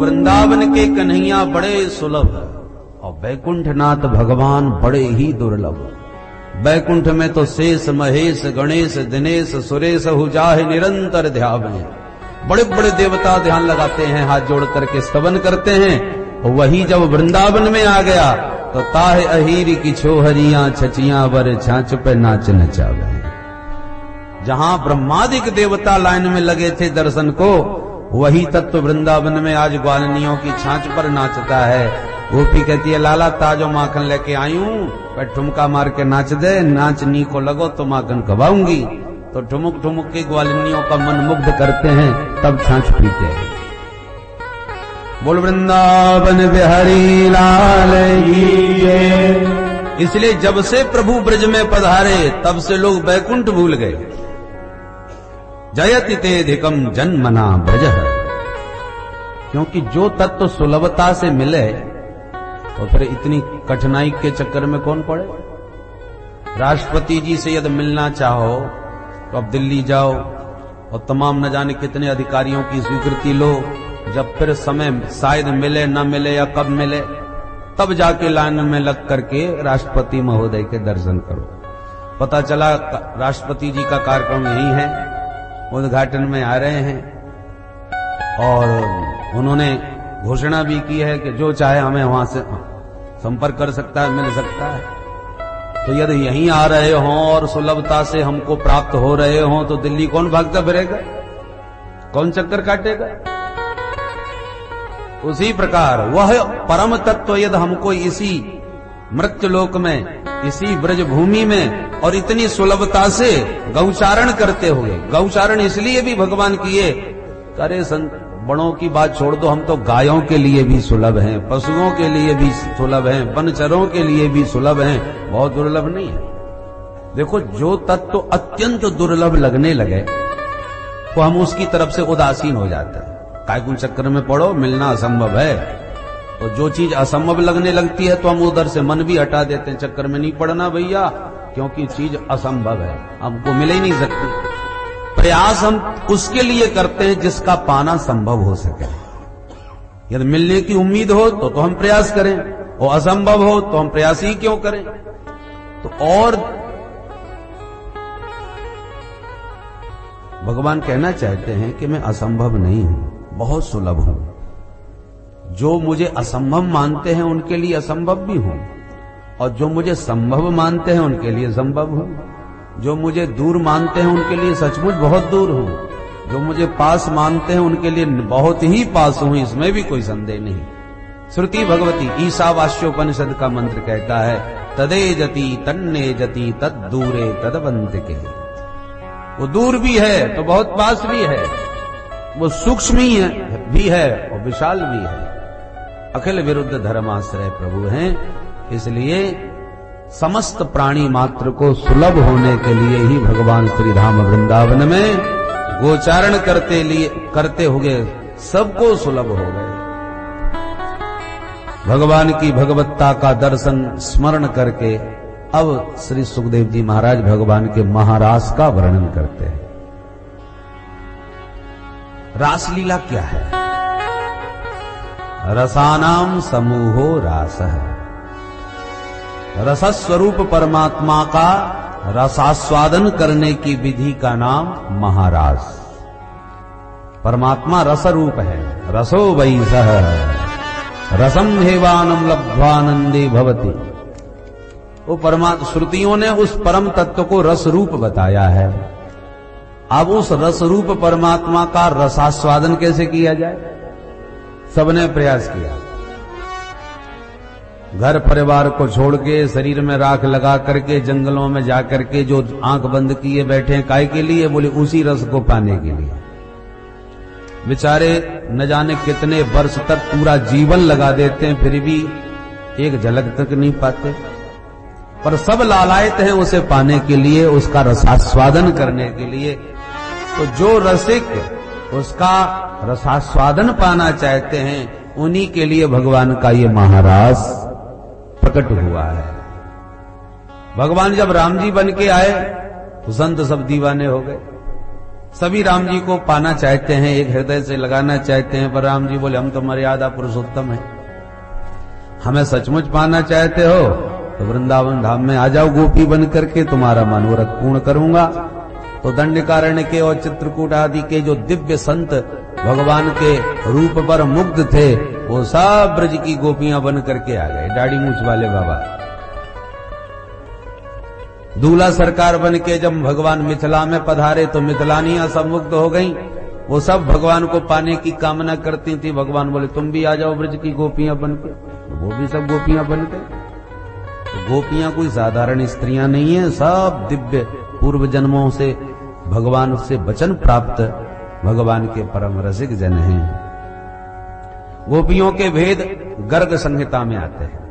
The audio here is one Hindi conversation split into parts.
वृंदावन के कन्हैया बड़े सुलभ और बैकुंठनाथ भगवान बड़े ही दुर्लभ। बैकुंठ में तो शेष महेश गणेश दिनेश सुरेश हुजाहे निरंतर ध्यावे। बड़े बड़े देवता ध्यान लगाते हैं, हाथ जोड़ करके स्तवन करते हैं। वही जब वृंदावन में आ गया तो ताहे अहीर की छोहरियां छचियां वर छाछ पे नाच नचावे। जहां ब्रह्मादिक देवता लाइन में लगे थे दर्शन को, वही तत्व वृंदावन में आज ग्वालिनियों की छाछ पर नाचता है। गोपी कहती है लाला ताजो माखन लेके आई हूं, पर ठुमका मार के नाच दे, नाच नी को लगो तो माखन खवाऊंगी। तो ठुमुक ठुमुक के ग्वालिनियों का मन मुग्ध करते हैं, तब छाछ पीते हैं। बोल वृंदावन बिहारी लाल की जय। इसलिए जब से प्रभु ब्रज में पधारे तब से लोग बैकुंठ भूल गए। जयति तेधिकम जन्मना ब्रज, क्योंकि जो तत्व सुलभता से मिले तो फिर इतनी कठिनाई के चक्कर में कौन पड़े। राष्ट्रपति जी से यदि मिलना चाहो तो अब दिल्ली जाओ और तमाम न जाने कितने अधिकारियों की स्वीकृति लो, जब फिर समय शायद मिले न मिले या कब मिले, तब जाके लाइन में लग करके राष्ट्रपति महोदय के दर्शन करो। पता चला राष्ट्रपति जी का कार्यक्रम यही है, उद्घाटन में आ रहे हैं और उन्होंने घोषणा भी की है कि जो चाहे हमें वहां से संपर्क कर सकता है, मिल सकता है। तो यदि यहीं आ रहे हों और सुलभता से हमको प्राप्त हो रहे हों तो दिल्ली कौन भागता फिरेगा, कौन चक्कर काटेगा। उसी प्रकार वह परम तत्व यदि हमको इसी मृत्युलोक में, इसी ब्रज भूमि में और इतनी सुलभता से गौचारण करते हुए, गौचारण इसलिए भी भगवान किए, अरे बड़ों की बात छोड़ दो, हम तो गायों के लिए भी सुलभ हैं, पशुओं के लिए भी सुलभ हैं, वनचरों के लिए भी सुलभ हैं, बहुत दुर्लभ नहीं है। देखो जो तत्व अत्यंत दुर्लभ लगने लगे तो हम उसकी तरफ से उदासीन हो जाते हैं। कायकुल चक्कर में पड़ो, मिलना असंभव है। तो जो चीज असंभव लगने लगती है तो हम उधर से मन भी हटा देते हैं, चक्कर में नहीं पड़ना भैया, क्योंकि चीज असंभव है, हमको मिल ही नहीं सकती। प्रयास हम उसके लिए करते हैं जिसका पाना संभव हो सके। यदि मिलने की उम्मीद हो तो हम प्रयास करें, और असंभव हो तो हम प्रयास ही क्यों करें। तो और भगवान कहना चाहते हैं कि मैं असंभव नहीं हूं, बहुत सुलभ हूं। जो मुझे असंभव मानते हैं उनके लिए असंभव भी हूं, और जो मुझे संभव मानते हैं उनके लिए संभव हूं। जो मुझे दूर मानते हैं उनके लिए सचमुच बहुत दूर हूं। जो मुझे पास मानते हैं उनके लिए बहुत ही पास हूं, इसमें भी कोई संदेह नहीं। श्रुति भगवती ईशावास्योपनिषद का मंत्र कहता है, तदे जति तन्ने जति तद दूरे तदवंत के। वो दूर भी है तो बहुत पास भी है, वो सूक्ष्म ही भी है और विशाल भी है। अखिल विरुद्ध धर्माश्रय प्रभु हैं, इसलिए समस्त प्राणी मात्र को सुलभ होने के लिए ही भगवान श्री धाम वृंदावन में गोचारण करते हुए सबको सुलभ हो गए। भगवान की भगवत्ता का दर्शन स्मरण करके अब श्री सुखदेव जी महाराज भगवान के महारास का वर्णन करते हैं। रासलीला क्या है? रसानाम समूहो रास है। रसस्वरूप परमात्मा का रसास्वादन करने की विधि का नाम महारास। परमात्मा रस रूप है, रसो वै सः रसम हेवानम लब्ध्वानंदे भवति। वो परमात्मा, श्रुतियों ने उस परम तत्व को रस रूप बताया है। अब उस रस रूप परमात्मा का रसास्वादन कैसे किया जाए? सबने प्रयास किया। घर परिवार को छोड़ के, शरीर में राख लगा करके, जंगलों में जाकर के जो आंख बंद किए बैठे, काय के लिए? बोले उसी रस को पाने के लिए। बेचारे न जाने कितने वर्ष तक पूरा जीवन लगा देते हैं, फिर भी एक झलक तक नहीं पाते। पर सब लालायत हैं उसे पाने के लिए, उसका रसास्वादन करने के लिए। तो जो रसिक उसका रसास्वादन पाना चाहते हैं, उन्हीं के लिए भगवान का ये महारास प्रकट हुआ है। भगवान जब राम जी बन के आए तो संत सब दीवाने हो गए। सभी राम जी को पाना चाहते हैं, एक हृदय से लगाना चाहते हैं, पर राम जी बोले हम तो मर्यादा पुरुषोत्तम हैं, हमें सचमुच पाना चाहते हो तो वृंदावन धाम में आ जाओ गोपी बन करके, तुम्हारा मनोरथ पूर्ण करूंगा। तो दंडकारण्य के और चित्रकूट आदि के जो दिव्य संत भगवान के रूप पर मुग्ध थे, वो सब ब्रज की गोपियां बन करके आ गए। दाढ़ी मूछ वाले बाबा दूल्हा सरकार बन के जब भगवान मिथिला में पधारे तो मिथिलानियां सब मुग्ध हो गईं। वो सब भगवान को पाने की कामना करती थी। भगवान बोले तुम भी आ जाओ ब्रज की गोपियां बन के, तो वो भी सब गोपियां बन गए। तो गोपियां कोई साधारण स्त्रियां नहीं है, सब दिव्य पूर्व जन्मों से भगवान से वचन प्राप्त भगवान के परम रसिक जन हैं। गोपियों के भेद गर्ग संहिता में आते हैं।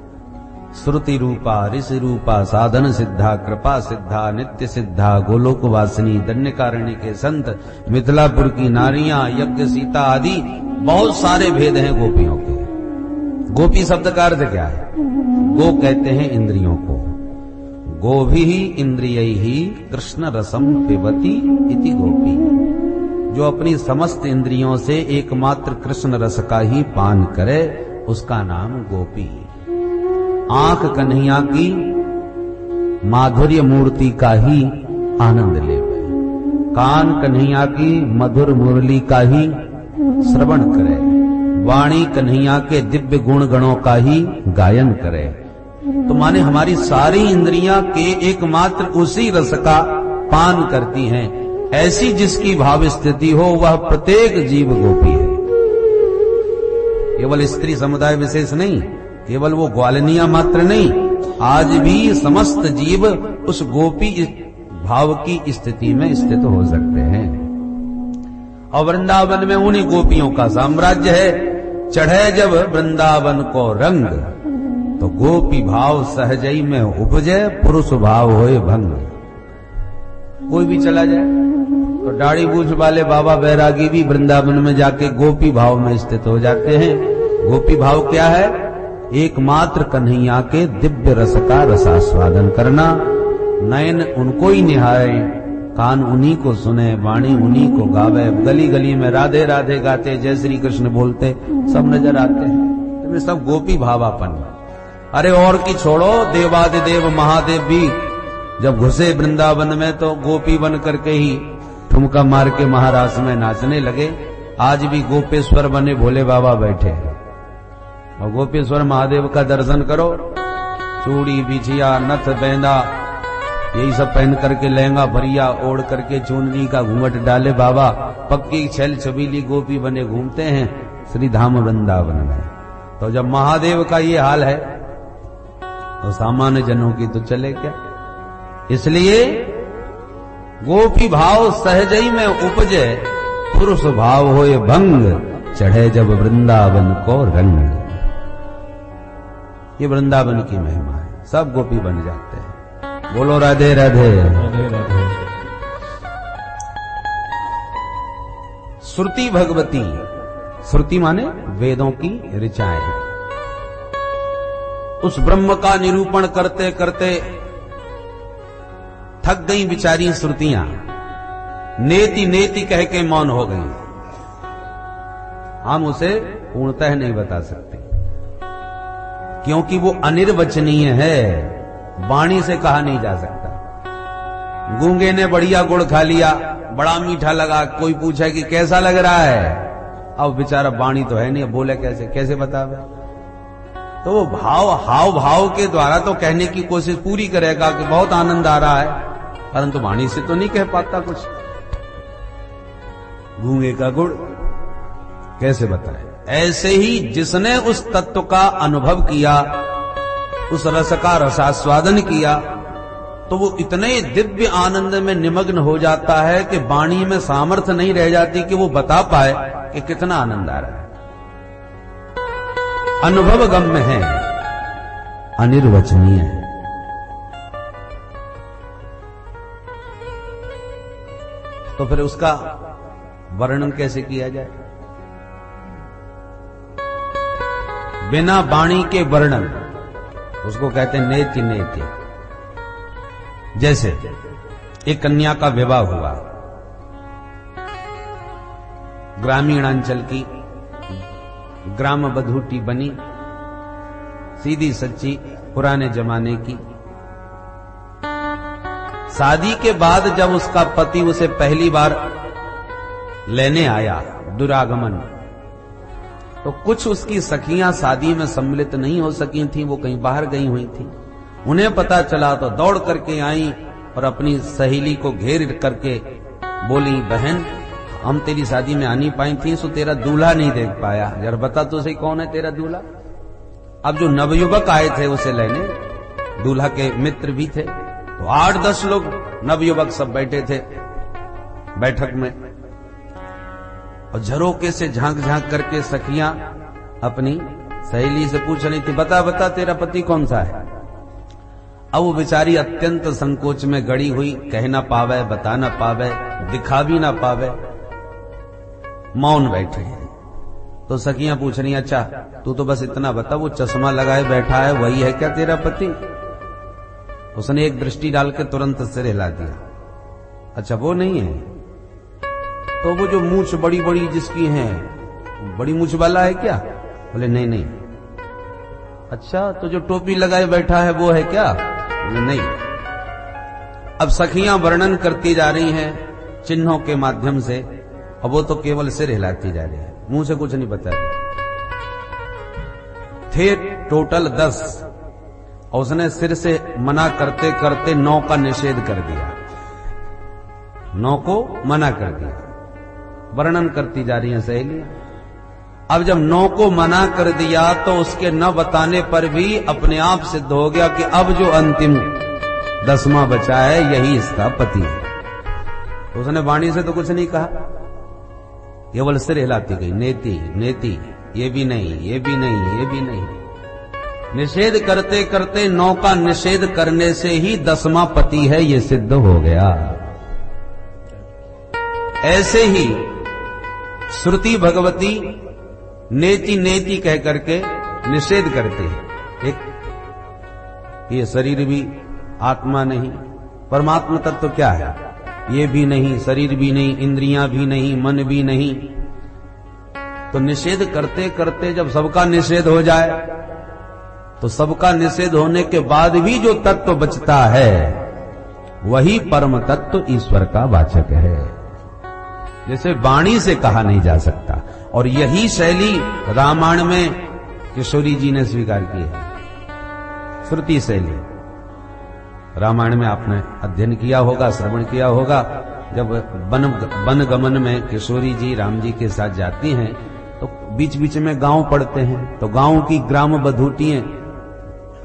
श्रुति रूपा, ऋषि रूपा, साधन सिद्धा, कृपा सिद्धा, नित्य सिद्धा, गोलोक वासिनी, दंडकारण्य के संत, मिथिलापुर की नारियां, यज्ञ सीता आदि बहुत सारे भेद हैं गोपियों के। गोपी शब्द का अर्थ क्या है? गो कहते हैं इंद्रियों को। गोभिः इंद्रियैः कृष्ण रसम पिबति इति गोपी। जो अपनी समस्त इंद्रियों से एकमात्र कृष्ण रस का ही पान करे उसका नाम गोपी। आंख कन्हैया की माधुर्य मूर्ति का ही आनंद लेवे, कान कन्हैया की मधुर मुरली का ही श्रवण करे, वाणी कन्हैया के दिव्य गुण गणों का ही गायन करे। तो माने हमारी सारी इंद्रियां के एकमात्र उसी रस का पान करती हैं। ऐसी जिसकी भाव स्थिति हो वह प्रत्येक जीव गोपी है। केवल स्त्री समुदाय विशेष नहीं, केवल वो ग्वालनिया मात्र नहीं, आज भी समस्त जीव उस गोपी भाव की स्थिति में स्थित हो सकते हैं। और वृंदावन में उन्हीं गोपियों का साम्राज्य है। चढ़े जब वृंदावन को रंग, तो गोपी भाव सहजई में उपजे, पुरुष भाव होए भंग। कोई भी चला जाए तो दाढ़ी बूझ वाले बाबा बैरागी भी वृंदावन में जाके गोपी भाव में स्थित हो जाते हैं। गोपी भाव क्या है? एकमात्र कन्हैया के दिव्य रस का रसास्वादन करना, नयन उनको ही निहारे, कान उन्हीं को सुने, वाणी उन्हीं को गावे, गली गली में राधे राधे गाते, जय श्री कृष्ण बोलते सब नजर आते हैं। तो सब गोपी भावापन। अरे और की छोड़ो, देवादिदेव महादेव भी जब घुसे वृंदावन में तो गोपी बन करके ही ठुमका मार के महारास में नाचने लगे। आज भी गोपेश्वर बने भोले बाबा बैठे हैं। और गोपेश्वर महादेव का दर्शन करो, चूड़ी बिछिया नथ बेंदा यही सब पहन करके, लहंगा भरिया ओढ़ करके, चुनरी का घूंघट डाले बाबा पक्की छल छबीली गोपी बने घूमते हैं श्री धाम वृंदावन में। तो जब महादेव का ये हाल है तो सामान्य जनों की तो चले क्या। इसलिए गोपी भाव सहजई में उपजे, पुरुष भाव होए भंग, चढ़े जब वृंदावन को रंग। ये वृंदावन की महिमा है, सब गोपी बन जाते हैं। बोलो राधे राधे। श्रुति भगवती, श्रुति माने वेदों की ऋचाएं। उस ब्रह्म का निरूपण करते करते थक गई बिचारी श्रुतियां, नेति नेति कह के मौन हो गई। हम उसे पूर्णतः नहीं बता सकते क्योंकि वो अनिर्वचनीय है, वाणी से कहा नहीं जा सकता। गूंगे ने बढ़िया गुड़ खा लिया, बड़ा मीठा लगा, कोई पूछा कि कैसा लग रहा है, अब बेचारा वाणी तो है नहीं, बोले कैसे कैसे बतावे। तो वो भाव हाव भाव के द्वारा तो कहने की कोशिश पूरी करेगा कि बहुत आनंद आ रहा है, परंतु वाणी से तो नहीं कह पाता कुछ। गूंगे का गुड़ कैसे बताए। ऐसे ही जिसने उस तत्व का अनुभव किया, उस रस का रसास्वादन किया, तो वो इतने दिव्य आनंद में निमग्न हो जाता है कि वाणी में सामर्थ्य नहीं रह जाती कि वो बता पाए कि कितना आनंद आ रहा है। अनुभव गम्य है, अनिर्वचनीय है। तो फिर उसका वर्णन कैसे किया जाए? बिना वाणी के वर्णन, उसको कहते हैं नेति नेति। जैसे एक कन्या का विवाह हुआ, ग्रामीणांचल की ग्राम बधूटी बनी, सीधी सच्ची पुराने जमाने की। शादी के बाद जब उसका पति उसे पहली बार लेने आया, दुरागमन, तो कुछ उसकी सखियां शादी में सम्मिलित नहीं हो सकी थीं, वो कहीं बाहर गई हुई थी। उन्हें पता चला तो दौड़ करके आई और अपनी सहेली को घेर करके बोली, बहन हम तेरी शादी में आ नहीं पाई थी, सो तेरा दूल्हा नहीं देख पाया, जरा बता तो सही कौन है तेरा दूल्हा। अब जो नवयुवक आए थे उसे लेने, दूल्हा के मित्र भी थे, तो 8-10 लोग नवयुवक सब बैठे थे बैठक में, और झरोके से झांक झांक करके सखियां अपनी सहेली से पूछ रही थी, बता बता तेरा पति कौन सा है। अब वो बेचारी अत्यंत संकोच में गड़ी हुई, कह ना पावे, बता ना पावे, दिखा भी ना पावे, मौन बैठे हैं। तो सखियां पूछ रही, अच्छा तू तो बस इतना बता, वो चश्मा लगाए बैठा है वही है क्या तेरा पति। उसने एक दृष्टि डाल के तुरंत सिर हिला दिया, अच्छा वो नहीं है, तो वो जो मूछ बड़ी बड़ी जिसकी है, बड़ी मूछ वाला है क्या। बोले नहीं नहीं। अच्छा तो जो टोपी लगाए बैठा है वो है क्या। बोले नहीं। अब सखियां वर्णन करती जा रही हैं चिन्हों के माध्यम से, अब वो तो केवल सिर हिलाती जा रही है, मुंह से कुछ नहीं बता रही। थे टोटल 10, और उसने सिर से मना करते करते 9 का निषेध कर दिया, 9 को मना कर दिया। वर्णन करती जा रही हैं सहेलियां। अब जब 9 को मना कर दिया तो उसके न बताने पर भी अपने आप सिद्ध हो गया कि अब जो अंतिम 10वां बचा है यही इसका पति है। तो उसने वाणी से तो कुछ नहीं कहा, केवल सिर हिलाती गई, नेति नेति, ये भी नहीं, ये भी नहीं, ये भी नहीं। निषेध करते करते 9 का निषेध करने से ही 10वां पति है ये सिद्ध हो गया। ऐसे ही श्रुति भगवती नेति नेति कह करके निषेध करते हैं। एक ये शरीर भी आत्मा नहीं, परमात्मा तत्व क्या है, ये भी नहीं, शरीर भी नहीं, इंद्रियां भी नहीं, मन भी नहीं। तो निषेध करते करते जब सबका निषेध हो जाए तो सबका निषेध होने के बाद भी जो तत्व बचता है वही परम तत्व ईश्वर का वाचक है, जैसे वाणी से कहा नहीं जा सकता। और यही शैली रामायण में किशोरी जी ने स्वीकार की है, श्रुति शैली। रामायण में आपने अध्ययन किया होगा, श्रवण किया होगा, जब वन गमन में किशोरी जी राम जी के साथ जाती हैं तो बीच बीच में गांव पड़ते हैं, तो गांव की ग्राम बधूटियां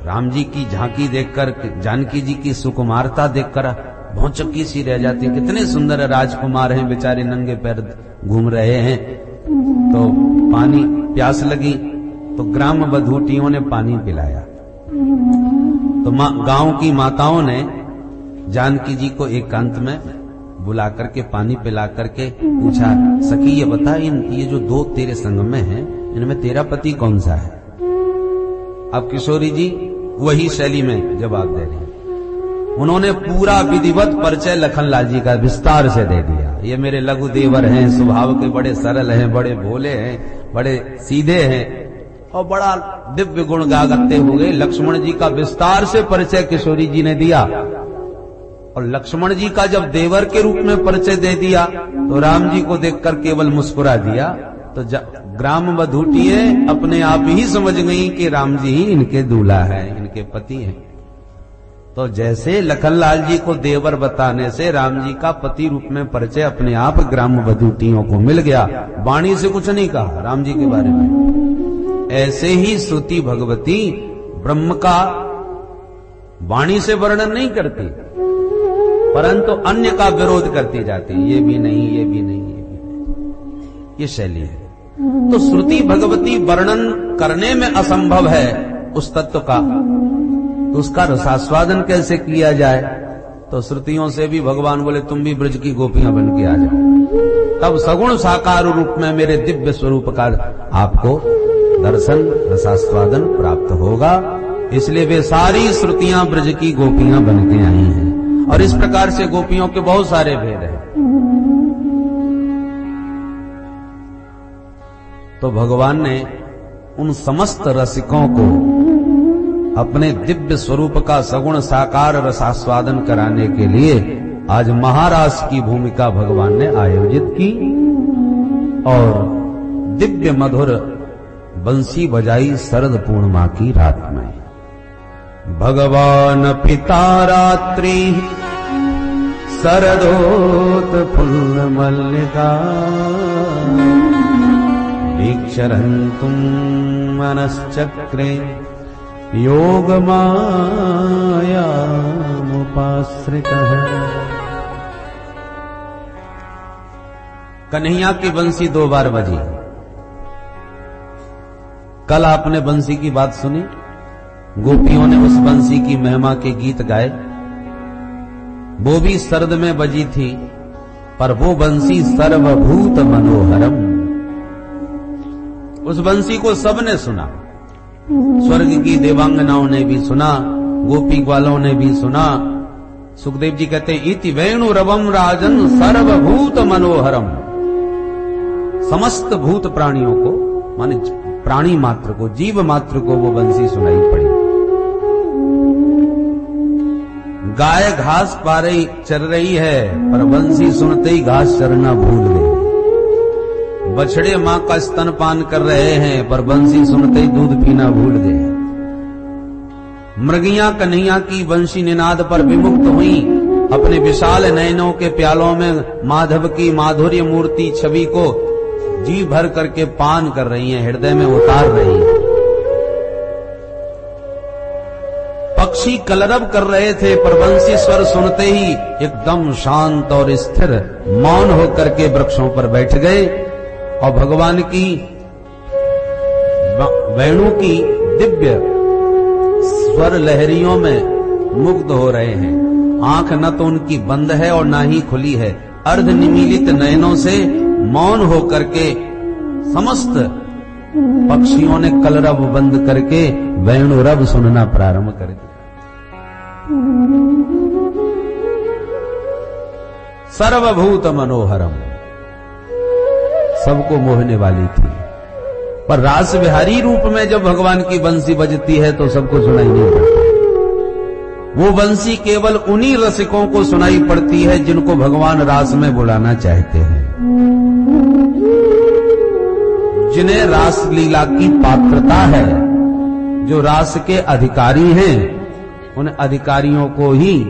राम जी की झांकी देखकर, जानकी जी की सुकुमारता देखकर भौचक्की सी रह जाती है। कितने सुंदर राजकुमार हैं, बेचारे नंगे पैर घूम रहे हैं। तो पानी प्यास लगी तो ग्राम बधूटियों ने पानी पिलाया। तो गांव की माताओं ने जानकी जी को एकांत में बुला करके पानी पिला करके पूछा, सखी ये बता, ये जो 2 तेरे संग में हैं, इनमें तेरा पति कौन सा है। अब किशोरी जी वही शैली में जवाब दे रही। उन्होंने पूरा विधिवत परिचय लखनलाल जी का विस्तार से दे दिया। ये मेरे लघु देवर हैं, स्वभाव के बड़े सरल हैं, बड़े भोले हैं, बड़े सीधे हैं और बड़ा दिव्य गुण गाते हुए लक्ष्मण जी का विस्तार से परिचय किशोरी जी ने दिया। और लक्ष्मण जी का जब देवर के रूप में परिचय दे दिया तो राम जी को देखकर केवल मुस्कुरा दिया। तो ग्राम बधूटियां अपने आप ही समझ गई कि राम जी ही इनके दूल्हा है, इनके पति हैं। तो जैसे लखनलाल जी को देवर बताने से राम जी का पति रूप में परिचय अपने आप ग्राम बधूटियों को मिल गया, वाणी से कुछ नहीं कहा राम जी के बारे में। ऐसे ही श्रुति भगवती ब्रह्म का वाणी से वर्णन नहीं करती, परंतु अन्य का विरोध करती जाती, ये भी नहीं, ये भी नहीं, ये भी नहीं, ये शैली है। तो श्रुति भगवती वर्णन करने में असंभव है उस तत्व का, तो उसका रसास्वादन कैसे किया जाए। तो श्रुतियों से भी भगवान बोले तुम भी ब्रज की गोपियां बन के आ जाओ, तब सगुण साकार रूप में मेरे दिव्य स्वरूप का आपको दर्शन रसास्वादन प्राप्त होगा। इसलिए वे सारी श्रुतियां ब्रज की गोपियां बन के आई हैं। और इस प्रकार से गोपियों के बहुत सारे भेद हैं। तो भगवान ने उन समस्त रसिकों को अपने दिव्य स्वरूप का सगुण साकार रसास्वादन कराने के लिए आज महारास की भूमिका भगवान ने आयोजित की और दिव्य मधुर बंसी बजाई शरद पूर्णिमा की रात में। भगवान पिता रात्रि शरदोत्फुल्ल मल्लिका वीक्षरन्तुं मनश्चक्रे योगमायामुपाश्रितः। कन्हैया की बंसी 2 बार बजी। कल आपने बंसी की बात सुनी, गोपियों ने उस बंसी की महिमा के गीत गाए। वो भी शरद में बजी थी, पर वो बंसी सर्वभूत मनोहरम। उस बंसी को सबने सुना, स्वर्ग की देवांगनाओं ने भी सुना, गोपी ग्वालों ने भी सुना। सुखदेव जी कहते हैं इति वेणु रवम राजन सर्वभूत मनोहरम। समस्त भूत प्राणियों को, माने प्राणी मात्र को, जीव मात्र को वो बंसी सुनाई पड़ी। गाय घास पा रही, चर रही है, पर बंसी सुनते ही घास चरना भूल गई। बछड़े मां का स्तनपान कर रहे हैं, पर बंसी सुनते ही दूध पीना भूल गए। मृगियां कन्हैया की बंसी निनाद पर विमुक्त हुई, अपने विशाल नयनों के प्यालों में माधव की माधुर्य मूर्ति छवि को जी भर करके पान कर रही हैं, हृदय में उतार रही हैं। पक्षी कलरव कर रहे थे, पर बंसी स्वर सुनते ही एकदम शांत और स्थिर मौन होकर के वृक्षों पर बैठ गए और भगवान की वेणु की दिव्य स्वर लहरियों में मुग्ध हो रहे हैं। आंख न तो उनकी बंद है और ना ही खुली है, अर्ध निमीलित नयनों से मौन होकर के समस्त पक्षियों ने कलरव बंद करके वेणु रव सुनना प्रारंभ कर दिया। सर्वभूत मनोहरम, सबको मोहने वाली थी, पर रास विहारी रूप में जब भगवान की बंसी बजती है तो सबको सुनाई नहीं पड़ती। वो बंसी केवल उन्हीं रसिकों को सुनाई पड़ती है जिनको भगवान रास में बुलाना चाहते हैं, जिन्हें रास लीला की पात्रता है, जो रास के अधिकारी हैं, उन अधिकारियों को ही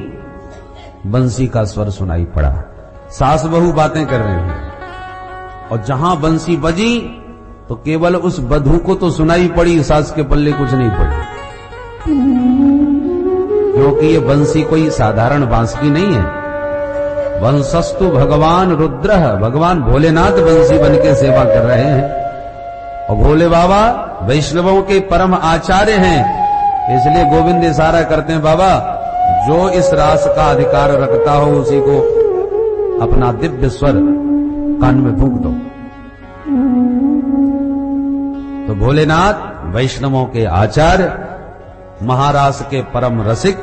बंसी का स्वर सुनाई पड़ा। सास बहू बातें कर रहे हैं और जहां बंसी बजी तो केवल उस बधू को तो सुनाई पड़ी, सास के पल्ले कुछ नहीं पड़ी, क्योंकि ये बंसी कोई साधारण बांसुरी नहीं है। वंशस्तु भगवान रुद्र, भगवान भोलेनाथ बंसी बन के सेवा कर रहे हैं और भोले बाबा वैष्णवों के परम आचार्य हैं। इसलिए गोविंद इशारा करते हैं, बाबा जो इस रास का अधिकार रखता हो उसी को अपना दिव्य स्वर कान में फूंक दो। तो भोलेनाथ वैष्णवों के आचार्य, महारास के परम रसिक,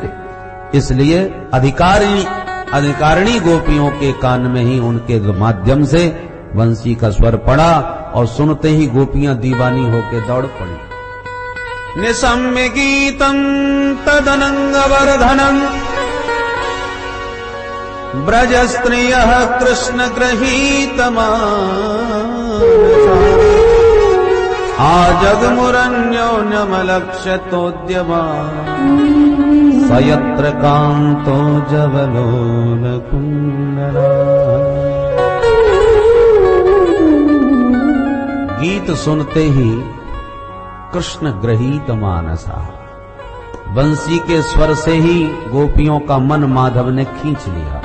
इसलिए अधिकारिणी गोपियों के कान में ही उनके माध्यम से बंसी का स्वर पड़ा और सुनते ही गोपियां दीवानी होके दौड़ पड़ी। निशम्य गीतम तदनंगवर्धनम ब्रज स्त्रियः कृष्ण गृहीतमानसा आजगमुरन्योन्यमलक्ष्यतोद्यमा सयत्र कांतो जवलोलकुंडला। गीत सुनते ही कृष्ण गृहीत मानसा, बंसी के स्वर से ही गोपियों का मन माधव ने खींच लिया।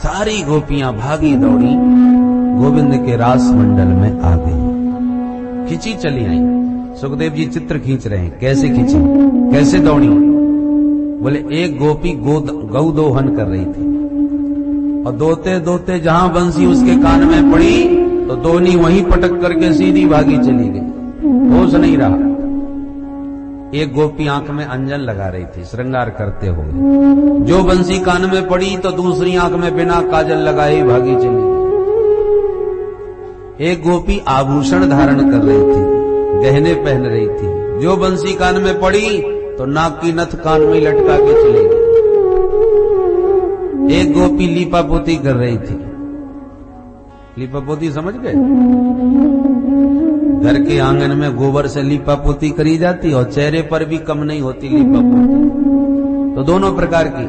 सारी गोपियां भागी दौड़ी गोविंद के रास मंडल में आ गई, खिंची चली आई। सुखदेव जी चित्र खींच रहे हैं, कैसे खिंची, कैसे दौड़ी। बोले एक गोपी गौ दोहन कर रही थी और दोते दोते जहां बंसी उसके कान में पड़ी तो दोनी वहीं पटक करके सीधी भागी चली गई, होश नहीं रहा। एक गोपी आंख में अंजन लगा रही थी श्रृंगार करते हुए, जो बंसी कान में पड़ी तो दूसरी आंख में बिना काजल लगाए भागी चली गई। एक गोपी आभूषण धारण कर रही थी, गहने पहन रही थी। जो बंसी कान में पड़ी तो नाक की नथ कान में लटका के चली गई। एक गोपी लीपापोती कर रही थी। लीपापोती समझ गए? घर के आंगन में गोबर से लीपापोती करी जाती और चेहरे पर भी कम नहीं होती लीपापोती। तो दोनों प्रकार की।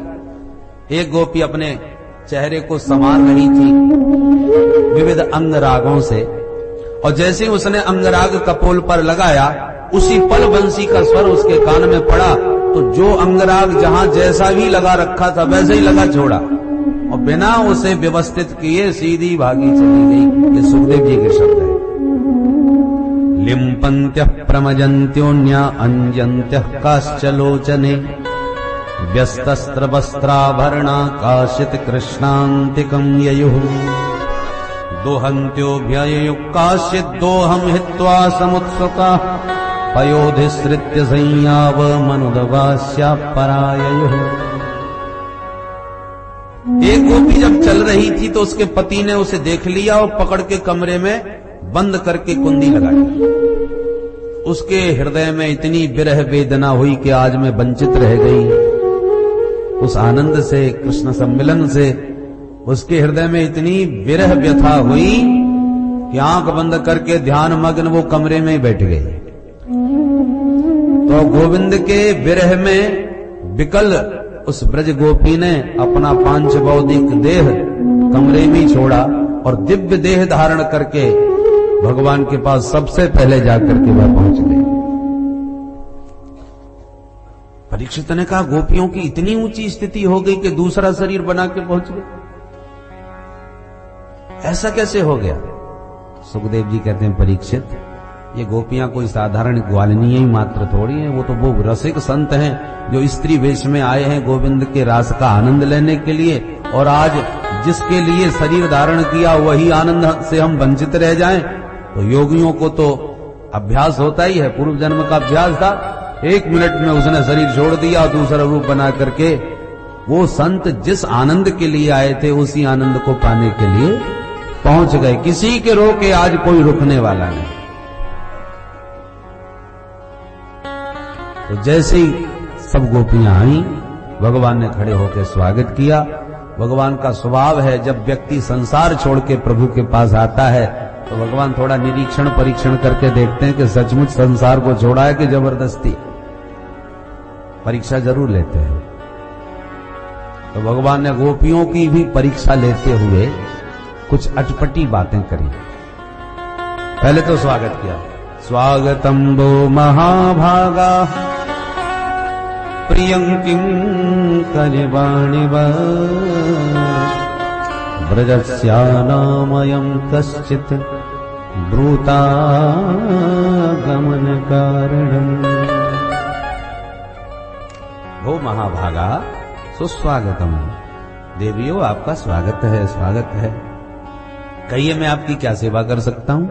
एक गोपी अपने चेहरे को संवार रही थी विविध अंग रागों से, और जैसे उसने अंगराग कपोल पर लगाया, उसी पल बंसी का स्वर उसके कान में पड़ा, तो जो अंगराग जहां जैसा भी लगा रखा था वैसे ही लगा छोड़ा और बिना उसे व्यवस्थित किए सीधी भागी चली गई। ये सुखदेव जी के शब्द है। लिम्पन्त्यः प्रमजन्त्योन्या अंजन्त्यः काश्चलोचने व्यस्तस्त्रवस्त्राभरणा काशित कृष्णान्तिकं ययुः दोहन्त्योऽभ्यययुः काश्चित् दोहं हित्वा समुत्सुका पयोधिसृत्य संयावमनुदवास्या पराययुः। एक गोपी जब चल रही थी तो उसके पति ने उसे देख लिया और पकड़ के कमरे में बंद करके कुंडी लगाई। उसके हृदय में इतनी विरह वेदना हुई कि आज मैं वंचित रह गई उस आनंद से, कृष्ण सम्मिलन से। उसके हृदय में इतनी विरह व्यथा हुई कि आंख बंद करके ध्यान मग्न वो कमरे में बैठ गई। तो गोविंद के विरह में विकल उस ब्रज गोपी ने अपना पांच भौतिक देह कमरे में छोड़ा और दिव्य देह धारण करके भगवान के पास सबसे पहले जाकर के वह पहुंच गई। परीक्षित ने कहा, गोपियों की इतनी ऊंची स्थिति हो गई कि दूसरा शरीर बना के पहुंच गए, ऐसा कैसे हो गया? सुखदेव जी कहते हैं, परीक्षित, ये गोपियां कोई साधारण ग्वालिनी ही मात्र थोड़ी हैं। वो रसिक संत हैं जो स्त्री वेश में आए हैं गोविंद के रास का आनंद लेने के लिए, और आज जिसके लिए शरीर धारण किया वही आनंद से हम वंचित रह जाएं। तो योगियों को तो अभ्यास होता ही है, पूर्व जन्म का अभ्यास था। 1 मिनट में उसने शरीर छोड़ दिया और दूसरा रूप बना करके वो संत जिस आनंद के लिए आए थे उसी आनंद को पाने के लिए पहुंच गए। किसी के रोके आज कोई रुकने वाला नहीं। तो जैसे ही सब गोपियां आई, भगवान ने खड़े होकर स्वागत किया। भगवान का स्वभाव है, जब व्यक्ति संसार छोड़ के प्रभु के पास आता है तो भगवान थोड़ा निरीक्षण परीक्षण करके देखते हैं कि सचमुच संसार को छोड़ा है कि जबरदस्ती। परीक्षा जरूर लेते हैं। तो भगवान ने गोपियों की भी परीक्षा लेते हुए कुछ अटपटी बातें करी। पहले तो स्वागत किया, स्वागतम वो महाभागा प्रियं किं कलिवाणिव ब्रजस्यानामयं कश्चित् ब्रूता गमन कारणम्। हो महाभागा, सुस्वागतम। देवियों, आपका स्वागत है, स्वागत है। कहिए मैं आपकी क्या सेवा कर सकता हूं?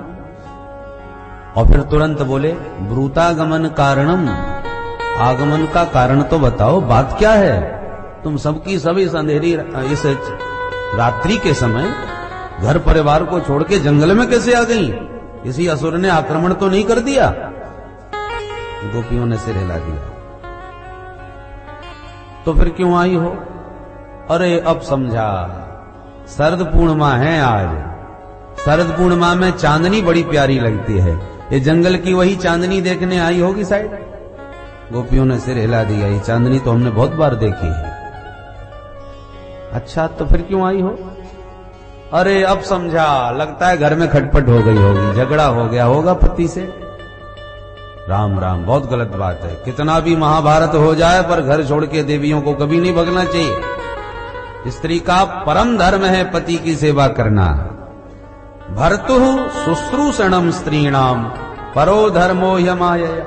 और फिर तुरंत बोले, ब्रूतागमन कारणम, आगमन का कारण तो बताओ, बात क्या है? तुम सबकी सभी अंधेरी इस रात्रि के समय घर परिवार को छोड़ के जंगल में कैसे आ गई? किसी असुर ने आक्रमण तो नहीं कर दिया? गोपियों ने सिर हिला दिया। तो फिर क्यों आई हो? अरे अब समझा, शरद पूर्णिमा है आज। शरद पूर्णिमा में चांदनी बड़ी प्यारी लगती है। ये जंगल की वही चांदनी देखने आई होगी शायद। गोपियों ने सिर हिला दिया, ये चांदनी तो हमने बहुत बार देखी है। अच्छा, तो फिर क्यों आई हो? अरे अब समझा, लगता है घर में खटपट हो गई होगी, झगड़ा हो गया होगा पति से। राम राम, बहुत गलत बात है। कितना भी महाभारत हो जाए पर घर छोड़ के देवियों को कभी नहीं भगना चाहिए। स्त्री का परम धर्म है पति की सेवा करना। भर्तुः शुश्रूषणम स्त्रीणाम परो धर्मो ह्यमायया।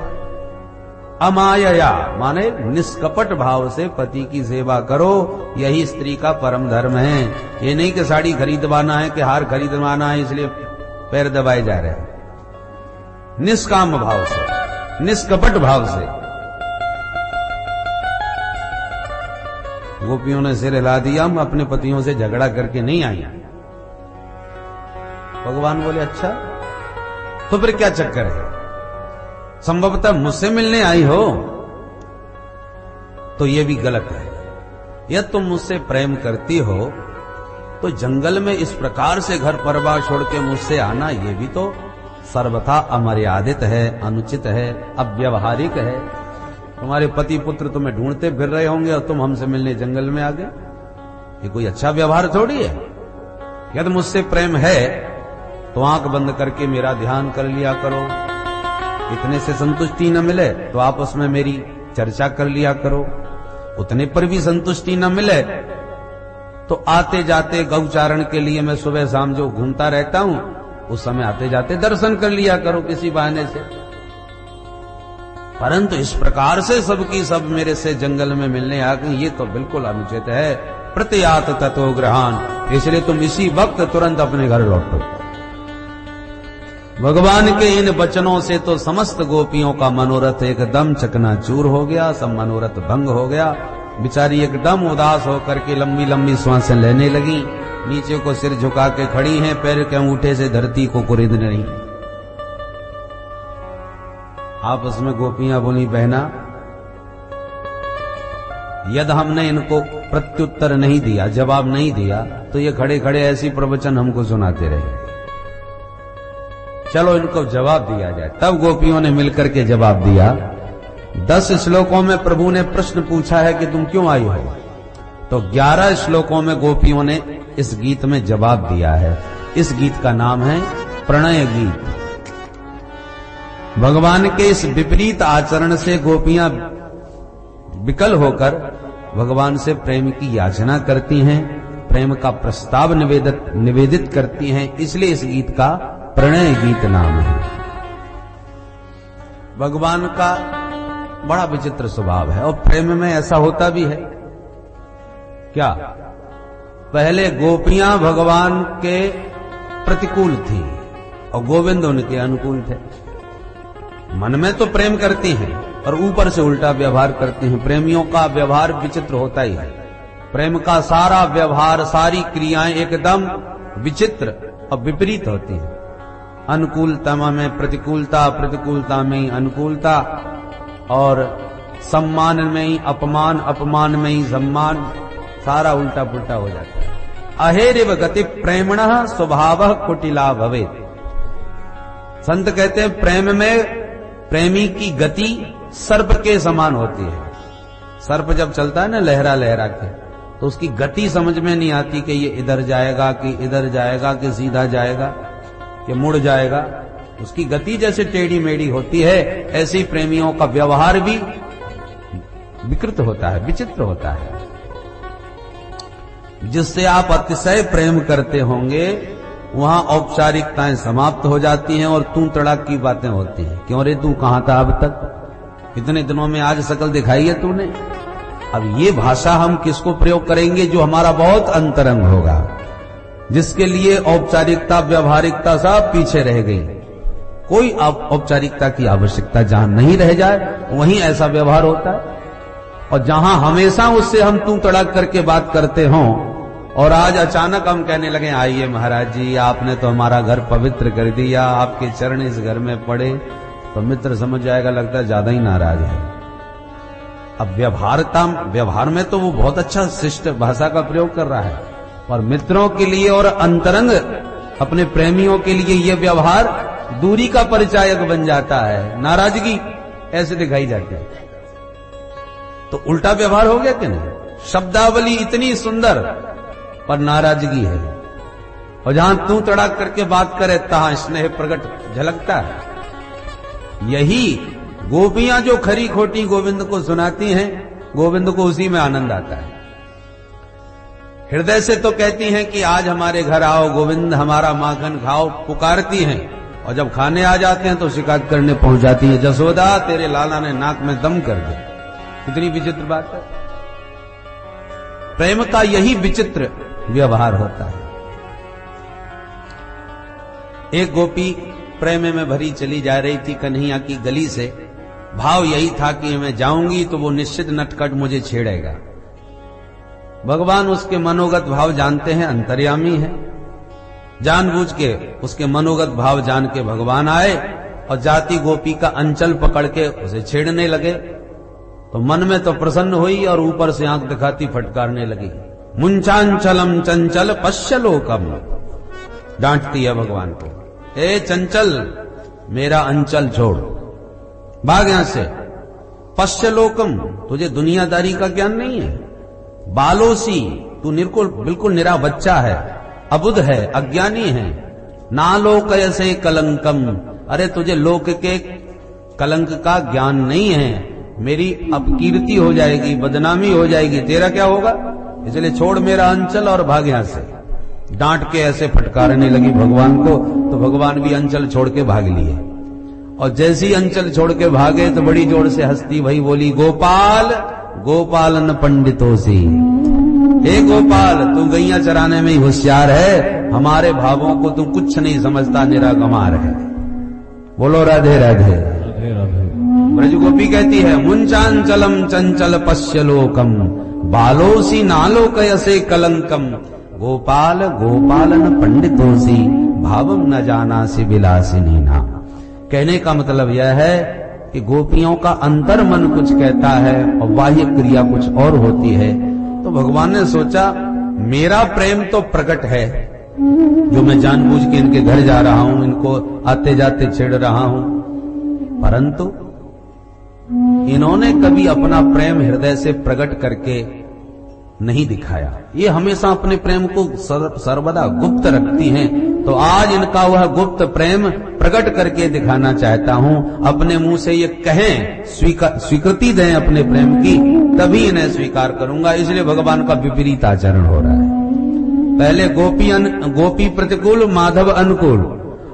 अमायया माने निष्कपट भाव से पति की सेवा करो, यही स्त्री का परम धर्म है। ये नहीं कि साड़ी खरीदवाना है, कि हार खरीदवाना है इसलिए पैर दबाए जा रहे हैं। निष्काम भाव से, निष्कपट भाव से। गोपियों ने सिर हिला दिया, हम अपने पतियों से झगड़ा करके नहीं आई। भगवान बोले अच्छा, तो फिर क्या चक्कर है, संभवतः मुझसे मिलने आई हो, तो यह भी गलत है। यह तुम मुझसे प्रेम करती हो तो जंगल में इस प्रकार से घर परिवार छोड़ के मुझसे आना, यह भी तो सर्वथा अमर्यादित है, अनुचित है, अव्यवहारिक है। तुम्हारे पति पुत्र तुम्हें ढूंढते फिर रहे होंगे और तुम हमसे मिलने जंगल में आ गए, ये कोई अच्छा व्यवहार थोड़ी है। यदि मुझसे प्रेम है तो आंख बंद करके मेरा ध्यान कर लिया करो, इतने से संतुष्टि न मिले तो आपस में मेरी चर्चा कर लिया करो, उतने पर भी संतुष्टि न मिले तो आते जाते गौचारण के लिए मैं सुबह शाम जो घूमता रहता हूं, उस समय आते जाते दर्शन कर लिया करो किसी बहाने से। परंतु इस प्रकार से सबकी सब मेरे से जंगल में मिलने आ गई, ये तो बिल्कुल अनुचित है। प्रत्यात ततो गृहान, इसलिए तुम इसी वक्त तुरंत अपने घर लौटो। भगवान के इन वचनों से तो समस्त गोपियों का मनोरथ एकदम चकनाचूर हो गया, सब मनोरथ भंग हो गया। बिचारी एकदम उदास होकर के लंबी लंबी श्वासें लेने लगी, नीचे को सिर झुका के खड़ी हैं, पैर के अंगूठे से धरती को कुरेद रही। आपस में गोपियां बोली, बहना यदि हमने इनको प्रत्युत्तर नहीं दिया, जवाब नहीं दिया, तो ये खड़े खड़े ऐसी प्रवचन हमको सुनाते रहे, चलो इनको जवाब दिया जाए। तब गोपियों ने मिलकर के जवाब दिया। 10 श्लोकों में प्रभु ने प्रश्न पूछा है कि तुम क्यों आई हो, तो 11 श्लोकों में गोपियों ने इस गीत में जवाब दिया है। इस गीत का नाम है प्रणय गीत। भगवान के इस विपरीत आचरण से गोपियां विकल होकर भगवान से प्रेम की याचना करती हैं, प्रेम का प्रस्ताव निवेदित करती हैं, इसलिए इस गीत का प्रणय गीत नाम है। भगवान का बड़ा विचित्र स्वभाव है और प्रेम में ऐसा होता भी है क्या, पहले गोपियां भगवान के प्रतिकूल थी और गोविंद उनके अनुकूल थे। मन में तो प्रेम करती हैं और ऊपर से उल्टा व्यवहार करती हैं। प्रेमियों का व्यवहार विचित्र होता ही है। प्रेम का सारा व्यवहार, सारी क्रियाएं एकदम विचित्र और विपरीत होती हैं। अनुकूलता में प्रतिकूलता, प्रतिकूलता में अनुकूलता, और सम्मान में ही अपमान, अपमान में ही सम्मान, सारा उल्टा पुल्टा हो जाता है। अहेरिव गति प्रेमणः स्वभावः कुटिला भवेत्। संत कहते हैं प्रेम में प्रेमी की गति सर्प के समान होती है। सर्प जब चलता है ना लहरा लहरा के, तो उसकी गति समझ में नहीं आती कि ये इधर जाएगा कि इधर जाएगा कि सीधा जाएगा कि मुड़ जाएगा। उसकी गति जैसे टेढ़ी मेढ़ी होती है, ऐसे ही प्रेमियों का व्यवहार भी विकृत होता है, विचित्र होता है। जिससे आप अतिशय प्रेम करते होंगे वहां औपचारिकताएं समाप्त हो जाती हैं और तू तड़ाक की बातें होती हैं। क्यों रे, तू कहां था अब तक, इतने दिनों में आज शकल दिखाई है तूने। अब ये भाषा हम किसको प्रयोग करेंगे, जो हमारा बहुत अंतरंग होगा, जिसके लिए औपचारिकता व्यवहारिकता सब पीछे रह गई। कोई औपचारिकता की आवश्यकता जहां नहीं रह जाए वहीं ऐसा व्यवहार होता है, और जहां हमेशा उससे हम तू तड़ाक करके बात करते हों और आज अचानक हम कहने लगे आइए महाराज जी आपने तो हमारा घर पवित्र कर दिया, आपके चरण इस घर में पड़े, तो मित्र समझ जाएगा लगता है ज्यादा ही नाराज है। अब व्यवहार में तो वो बहुत अच्छा शिष्ट भाषा का प्रयोग कर रहा है, और मित्रों के लिए और अंतरंग अपने प्रेमियों के लिए ये व्यवहार दूरी का परिचायक बन जाता है, नाराजगी ऐसे दिखाई जाती है। तो उल्टा व्यवहार हो गया कि नहीं। शब्दावली इतनी सुंदर पर नाराजगी है, और जहां तू तड़ाक करके बात करे तहां स्नेह प्रकट झलकता है। यही गोपियां जो खरी खोटी गोविंद को सुनाती हैं, गोविंद को उसी में आनंद आता है। हृदय से तो कहती हैं कि आज हमारे घर आओ गोविंद, हमारा माखन खाओ, पुकारती हैं, और जब खाने आ जाते हैं तो शिकायत करने पहुंच जाती है, जसोदा तेरे लाला ने नाक में दम कर दिया। कितनी विचित्र बात है। प्रेम का यही विचित्र व्यवहार होता है। एक गोपी प्रेम में भरी चली जा रही थी कन्हैया की गली से। भाव यही था कि मैं जाऊंगी तो वो निश्चित नटखट मुझे छेड़ेगा। भगवान उसके मनोगत भाव जानते हैं, अंतर्यामी है। जानबूझ के उसके मनोगत भाव जान के भगवान आए और जाति गोपी का अंचल पकड़ के उसे छेड़ने लगे। तो मन में तो प्रसन्न हुई और ऊपर से आंख दिखाती फटकारने लगी। मुंचांचलम चंचल पश्यलोकम, डांटती है भगवान को, ए चंचल मेरा अंचल छोड़, भाग यहां से। पश्यलोकम, तुझे दुनियादारी का ज्ञान नहीं है। बालोसी, तू बिल्कुल निरा बच्चा है, अबुध है, अज्ञानी है। नालोक ऐसे कलंकम, अरे तुझे लोक के कलंक का ज्ञान नहीं है, मेरी अपकीर्ति हो जाएगी, बदनामी हो जाएगी, तेरा क्या होगा, इसलिए छोड़ मेरा अंचल और भाग यहां से। डांट के ऐसे फटकारने लगी भगवान को, तो भगवान भी अंचल छोड़ के भाग लिए। और जैसी अंचल छोड़ के भागे तो बड़ी जोर से हंसती भई बोली, गोपाल गोपालन पंडितों से, हे गोपाल तू गैया चराने में ही होशियार है, हमारे भावों को तू कुछ नहीं समझता, निरागमार है। बोलो राधे राधे। ब्रज गोपी कहती है, मुंचांचलम चंचल पश्यलोकम, बालोसी नालोकयसे कलंकम, गोपाल गोपालन पंडितोसी, भावम न जाना से विलासिनी ना। कहने का मतलब यह है कि गोपियों का अंतर मन कुछ कहता है और बाह्य क्रिया कुछ और होती है। तो भगवान ने सोचा मेरा प्रेम तो प्रकट है, जो मैं जानबूझ के इनके घर जा रहा हूं, इनको आते जाते छेड़ रहा हूं, परंतु इन्होंने कभी अपना प्रेम हृदय से प्रकट करके नहीं दिखाया। ये हमेशा अपने प्रेम को सर्वदा गुप्त रखती हैं, तो आज इनका वह गुप्त प्रेम प्रकट करके दिखाना चाहता हूं। अपने मुंह से ये कहें, स्वीकृति दें अपने प्रेम की, तभी इन्हें स्वीकार करूंगा। इसलिए भगवान का विपरीत आचरण हो रहा है। पहले गोपी प्रतिकूल, माधव अनुकूल।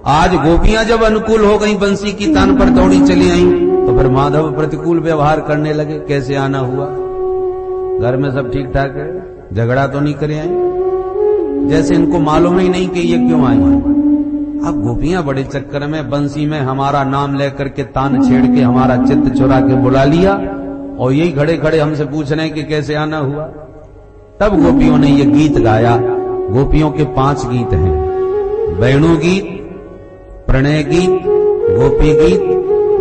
आज गोपियां जब अनुकूल हो गई, बंसी की तान पर दौड़ी चली आई, तो फिर माधव प्रतिकूल व्यवहार करने लगे। कैसे आना हुआ, घर में सब ठीक ठाक है, झगड़ा तो नहीं करे आई, जैसे इनको मालूम ही नहीं कि ये क्यों आई। अब गोपियां बड़े चक्कर में बंसी में हमारा नाम लेकर के तान छेड़ के हमारा चित्त चुरा के बुला लिया, और यही खड़े खड़े हमसे पूछ रहे हैं कि कैसे आना हुआ। तब गोपियों ने ये गीत गाया। गोपियों के 5 गीत हैं, वेणु गीत, प्रणय गीत, गोपी गीत,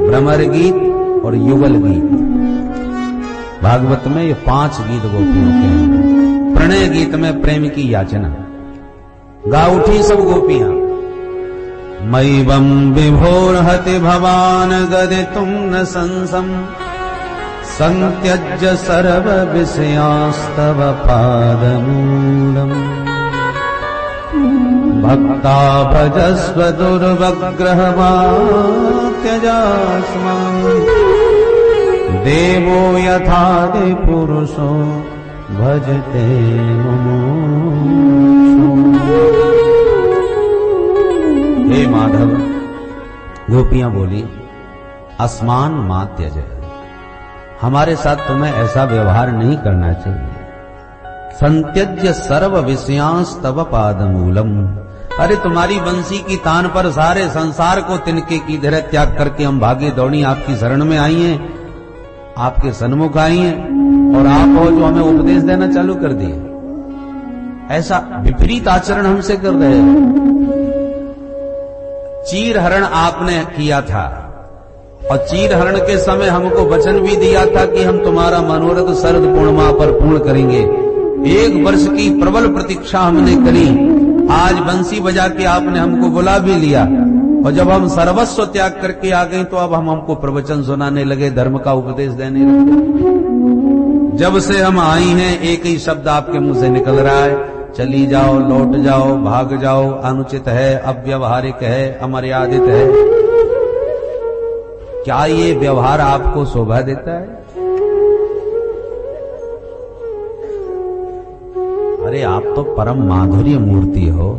भ्रमर गीत और युगल गीत। भागवत में ये 5 गीत गोपियों के हैं। प्रणय गीत में प्रेम की याचना गा उठी सब गोपियां। मैवं विभोर्हति भवान गदितुं न संसम, संत्यज्य सर्व विषयांस्तव पादमूलम्, भक्ता भजस्व दुर्वग्रहमा त्यजास्मान्, देवो यथा दे पुरुषो भजते मुमुक्षु। हे माधव, गोपियां बोली, अस्मान मा त्यज, हमारे साथ तुम्हें ऐसा व्यवहार नहीं करना चाहिए। संत्यज्य सर्व विषयांस तव पादमूलम, अरे तुम्हारी बंसी की तान पर सारे संसार को तिनके की तरह त्याग करके हम भागे दौड़ी आपकी शरण में आई हैं, आपके सन्मुख आई हैं, और आप हो जो हमें उपदेश देना चालू कर दिए। ऐसा विपरीत आचरण हमसे कर रहे हैं। चीर हरण आपने किया था, और चीर हरण के समय हमको वचन भी दिया था कि हम तुम्हारा मनोरथ शरद पूर्णिमा पर पूर्ण करेंगे। 1 वर्ष की प्रबल प्रतीक्षा हमने करी, आज बंसी बजा के आपने हमको बुला भी लिया, और जब हम सर्वस्व त्याग करके आ गए तो अब हमको प्रवचन सुनाने लगे, धर्म का उपदेश देने लगे। जब से हम आई हैं एक ही शब्द आपके मुंह से निकल रहा है, चली जाओ, लौट जाओ, भाग जाओ, अनुचित है, अव्यवहारिक है, अमर्यादित है। क्या ये व्यवहार आपको शोभा देता है? अरे आप तो परम माधुर्य मूर्ति हो,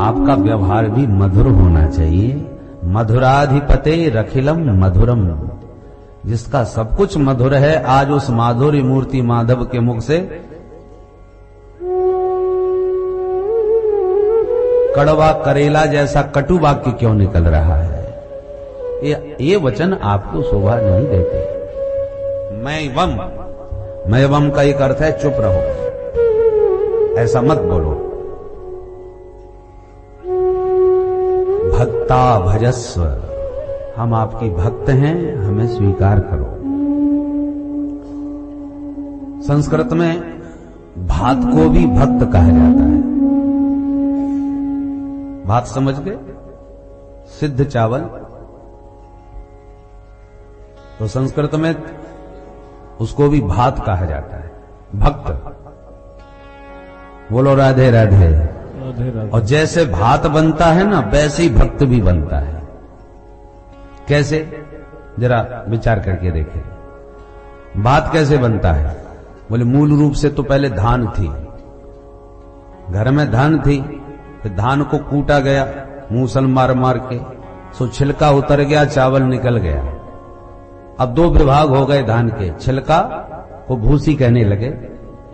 आपका व्यवहार भी मधुर होना चाहिए। मधुराधिपते रखिलम मधुरम, जिसका सब कुछ मधुर है, आज उस माधुर्य मूर्ति माधव के मुख से कड़वा करेला जैसा कटु वाक्य क्यों निकल रहा है? ये वचन आपको शोभा नहीं देते। मैं वम का एक अर्थ है चुप रहो, ऐसा मत बोलो। भक्ता भजस्व, हम आपकी भक्त हैं, हमें स्वीकार करो। संस्कृत में भात को भी भक्त कहा जाता है। भात समझ गए? सिद्ध चावल। तो संस्कृत में उसको भी भात कहा जाता है, भक्त। बोलो राधे राधे। और जैसे भात बनता है ना, वैसे ही भक्त भी बनता है। कैसे? जरा विचार करके देखें। भात कैसे बनता है? बोले मूल रूप से तो पहले धान थी, घर में धान थी, फिर धान को कूटा गया मूसल मार मार के, सो छिलका उतर गया, चावल निकल गया। अब दो विभाग हो गए धान के, छिलका को भूसी कहने लगे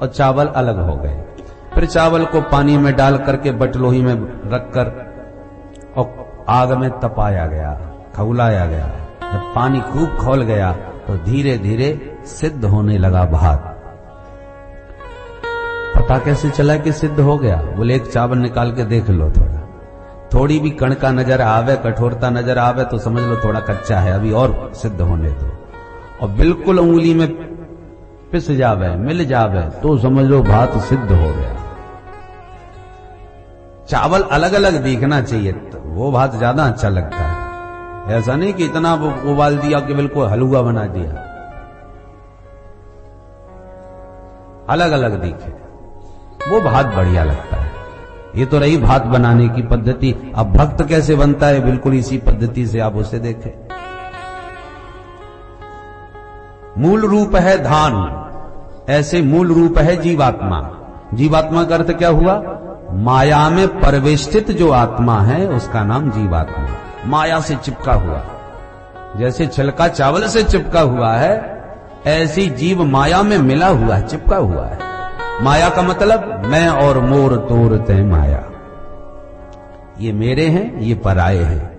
और चावल अलग हो गए। फिर चावल को पानी में डाल करके बटलोही में रखकर और आग में तपाया गया, खौलाया गया। जब पानी खूब खौल गया तो धीरे धीरे सिद्ध होने लगा भात। पता कैसे चला कि सिद्ध हो गया? बोले एक चावल निकाल के देख लो, थोड़ी भी कणका नजर आवे, कठोरता नजर आवे तो समझ लो थोड़ा कच्चा है, अभी और सिद्ध होने दो। और बिल्कुल उंगली में पिस जावे, मिल जावे तो समझ लो भात सिद्ध हो गया। चावल अलग अलग दिखना चाहिए तो वो भात ज्यादा अच्छा लगता है। ऐसा नहीं कि इतना उबाल दिया कि बिल्कुल हलवा बना दिया। अलग अलग दिखे वो भात बढ़िया लगता है। ये तो रही भात बनाने की पद्धति। अब भक्त कैसे बनता है? बिल्कुल इसी पद्धति से आप उसे देखें। मूल रूप है धान, ऐसे मूल रूप है जीवात्मा। जीवात्मा का अर्थ क्या हुआ? माया में परिवेष्टित जो आत्मा है उसका नाम जीवात्मा। माया से चिपका हुआ, जैसे छिलका चावल से चिपका हुआ है, ऐसी जीव माया में मिला हुआ है, चिपका हुआ है। माया का मतलब मैं और मोर तोर तय माया। ये मेरे हैं, ये पराये हैं।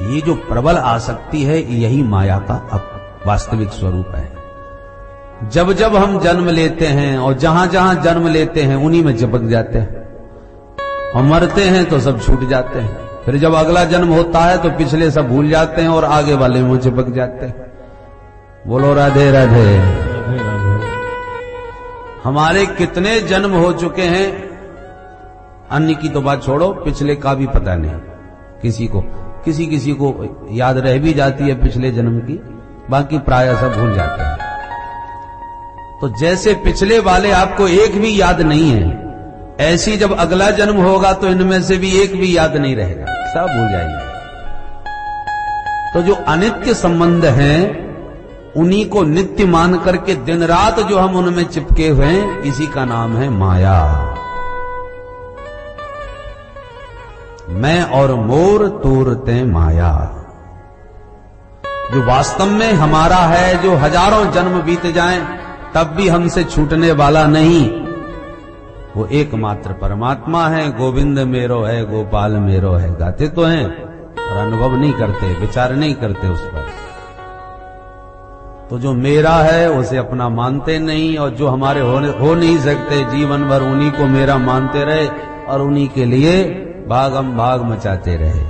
ये जो प्रबल आसक्ति है यही माया का वास्तविक स्वरूप है। जब जब हम जन्म लेते हैं और जहां जहां जन्म लेते हैं उन्हीं में चिपक जाते हैं, और मरते हैं तो सब छूट जाते हैं। फिर जब अगला जन्म होता है तो पिछले सब भूल जाते हैं और आगे वाले में चिपक जाते हैं। बोलो राधे राधे। हमारे कितने जन्म हो चुके हैं, अन्य की तो बात छोड़ो, पिछले का भी पता नहीं किसी को। किसी को याद रह भी जाती है पिछले जन्म की, बाकी प्राय सब भूल जाते हैं। तो जैसे पिछले वाले आपको एक भी याद नहीं है, ऐसी जब अगला जन्म होगा तो इनमें से भी एक भी याद नहीं रहेगा, सब भूल जाएंगे। तो जो अनित्य संबंध हैं उन्हीं को नित्य मान करके दिन रात जो हम उनमें चिपके हुए हैं, इसी का नाम है माया। मैं और मोर तोरते माया। जो वास्तव में हमारा है, जो हजारों जन्म बीत जाएं तब भी हमसे छूटने वाला नहीं, वो एकमात्र परमात्मा है। गोविंद मेरो है, गोपाल मेरो है, गाते तो हैं और अनुभव नहीं करते, विचार नहीं करते उस पर। तो जो मेरा है उसे अपना मानते नहीं, और जो हमारे हो नहीं सकते, जीवन भर उन्हीं को मेरा मानते रहे और उन्हीं के लिए भागम भाग मचाते रहे,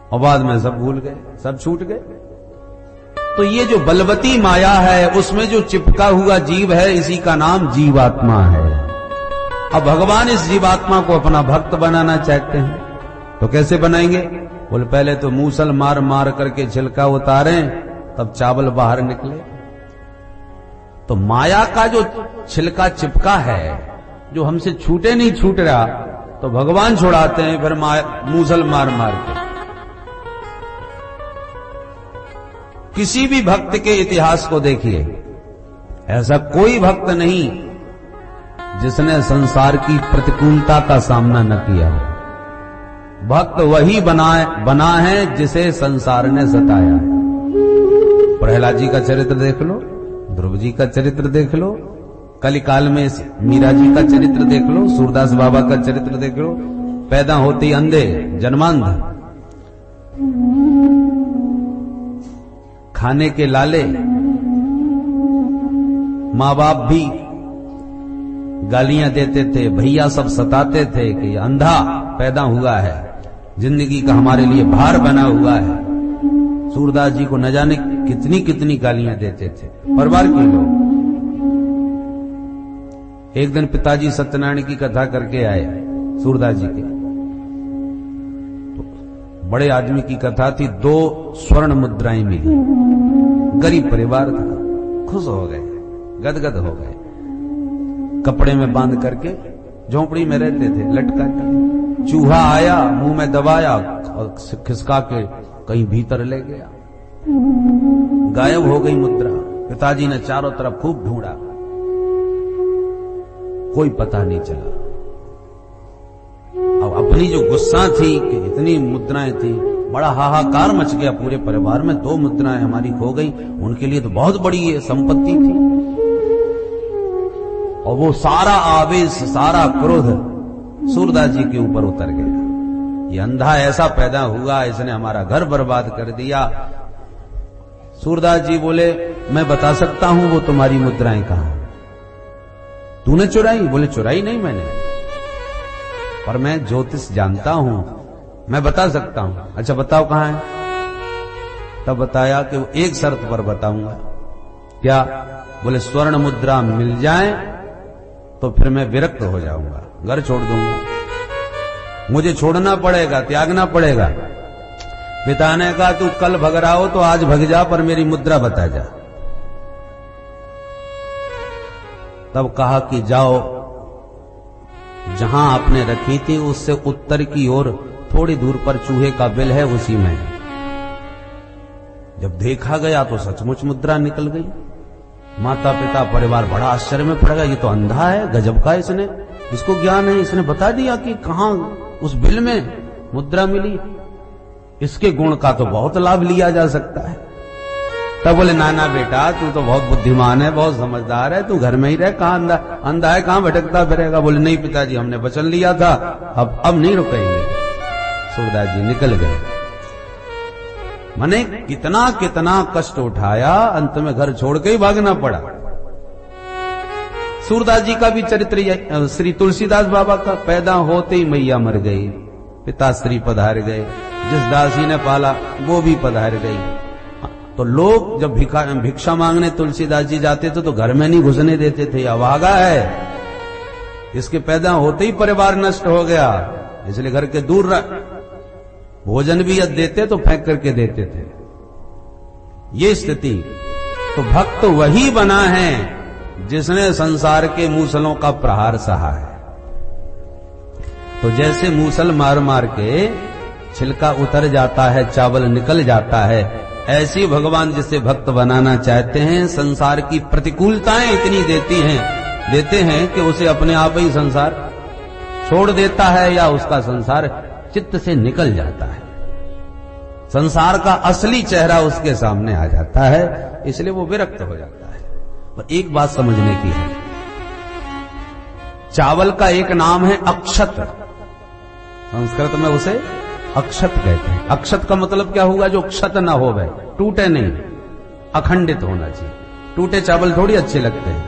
और बाद में सब भूल गए, सब छूट गए। तो ये जो बलवती माया है उसमें जो चिपका हुआ जीव है, इसी का नाम जीवात्मा है। अब भगवान इस जीवात्मा को अपना भक्त बनाना चाहते हैं, तो कैसे बनाएंगे? बोले पहले तो मूसल मार मार करके छिलका उतारें, तब चावल बाहर निकले। तो माया का जो छिलका चिपका है, जो हमसे छूटे नहीं छूट रहा, तो भगवान छुड़ाते हैं फिर मूसल मार मार के। किसी भी भक्त के इतिहास को देखिए, ऐसा कोई भक्त नहीं जिसने संसार की प्रतिकूलता का सामना न किया हो। भक्त वही बना है जिसे संसार ने सताया है। प्रहलाद जी का चरित्र देख लो, ध्रुव जी का चरित्र देख लो, कलिकाल में मीरा जी का चरित्र देख लो, सूरदास बाबा का चरित्र देख लो। पैदा होते ही अंधे, जन्मांध, खाने के लाले, माँ बाप भी गालियां देते थे, भैया सब सताते थे कि अंधा पैदा हुआ है, जिंदगी का हमारे लिए भार बना हुआ है। सूरदास जी को न जाने कितनी कितनी गालियां देते थे परिवार के लोग। एक दिन पिताजी सत्यनारायण की कथा करके आए सूरदास जी के, तो बड़े आदमी की कथा थी। 2 स्वर्ण मुद्राएं मिली, गरीब परिवार था, खुश हो गए, गदगद हो गए। कपड़े में बांध करके झोंपड़ी में रहते थे, लटका के चूहा आया, मुंह में दबाया और खिसका के कहीं भीतर ले गया, गायब हो गई मुद्रा। पिताजी ने चारों तरफ खूब ढूंढा, कोई पता नहीं चला। अब अपनी जो गुस्सा थी कि इतनी मुद्राएं थी, बड़ा हाहाकार मच गया पूरे परिवार में। 2 मुद्राएं हमारी खो गई, उनके लिए तो बहुत बड़ी ये संपत्ति थी। और वो सारा आवेश, सारा क्रोध सूरदास जी के ऊपर उतर गया। ये अंधा ऐसा पैदा हुआ, इसने हमारा घर बर्बाद कर दिया। सूरदास जी बोले, मैं बता सकता हूं वो तुम्हारी मुद्राएं कहां हैं। तूने चुराई? बोले चुराई नहीं मैंने, पर मैं ज्योतिष जानता हूं, मैं बता सकता हूं। अच्छा बताओ कहां है? तब बताया कि वो एक शर्त पर बताऊंगा। क्या? बोले स्वर्ण मुद्रा मिल जाए तो फिर मैं विरक्त हो जाऊंगा, घर छोड़ दूंगा, मुझे छोड़ना पड़ेगा, त्यागना पड़ेगा। पिता ने कहा तू कल भग रहा हो तो आज भग जा, पर मेरी मुद्रा बता जा। तब कहा कि जाओ, जहां आपने रखी थी उससे उत्तर की ओर थोड़ी दूर पर चूहे का बिल है, उसी में। जब देखा गया तो सचमुच मुद्रा निकल गई। माता पिता परिवार बड़ा आश्चर्य में पड़ गया, ये तो अंधा है, गजब का इसने, इसको ज्ञान है, इसने बता दिया कि कहां उस बिल में मुद्रा मिली। इसके गुण का तो बहुत लाभ लिया जा सकता है। तब बोले नाना बेटा तू तो बहुत बुद्धिमान है, बहुत समझदार है, तू घर में ही रह, कहां अंधा है, कहां भटकता फिरेगा। बोले नहीं पिताजी, हमने वचन लिया था, अब नहीं रुकेंगे। सूरदास जी निकल गए। मैंने कितना कितना कष्ट उठाया, अंत में घर छोड़ के ही भागना पड़ा। सूरदास जी का भी चरित्र, श्री तुलसीदास बाबा का पैदा होते ही मैया मर गई, पिताश्री पधार गए, जिस दासी ने पाला वो भी पधार गई। तो लोग जब भिक्षा मांगने तुलसीदास जी जाते थे तो घर में नहीं घुसने देते थे, अभागा है, इसके पैदा होते ही परिवार नष्ट हो गया, इसलिए घर के दूर भोजन भी यदि देते तो फेंक करके देते थे। ये स्थिति। तो भक्त वही बना है जिसने संसार के मूसलों का प्रहार सहा है। तो जैसे मूसल मार मार के छिलका उतर जाता है, चावल निकल जाता है, ऐसी भगवान जिसे भक्त बनाना चाहते हैं, संसार की प्रतिकूलताएं इतनी देते हैं कि उसे अपने आप ही संसार छोड़ देता है या उसका संसार चित्त से निकल जाता है। संसार का असली चेहरा उसके सामने आ जाता है, इसलिए वो विरक्त हो जाता है। और एक बात समझने की है, चावल का एक नाम है अक्षत, संस्कृत में उसे अक्षत कहते हैं। अक्षत का मतलब क्या हुआ? जो क्षत ना हो वह टूटे नहीं, अखंडित होना चाहिए। टूटे चावल थोड़ी अच्छे लगते हैं,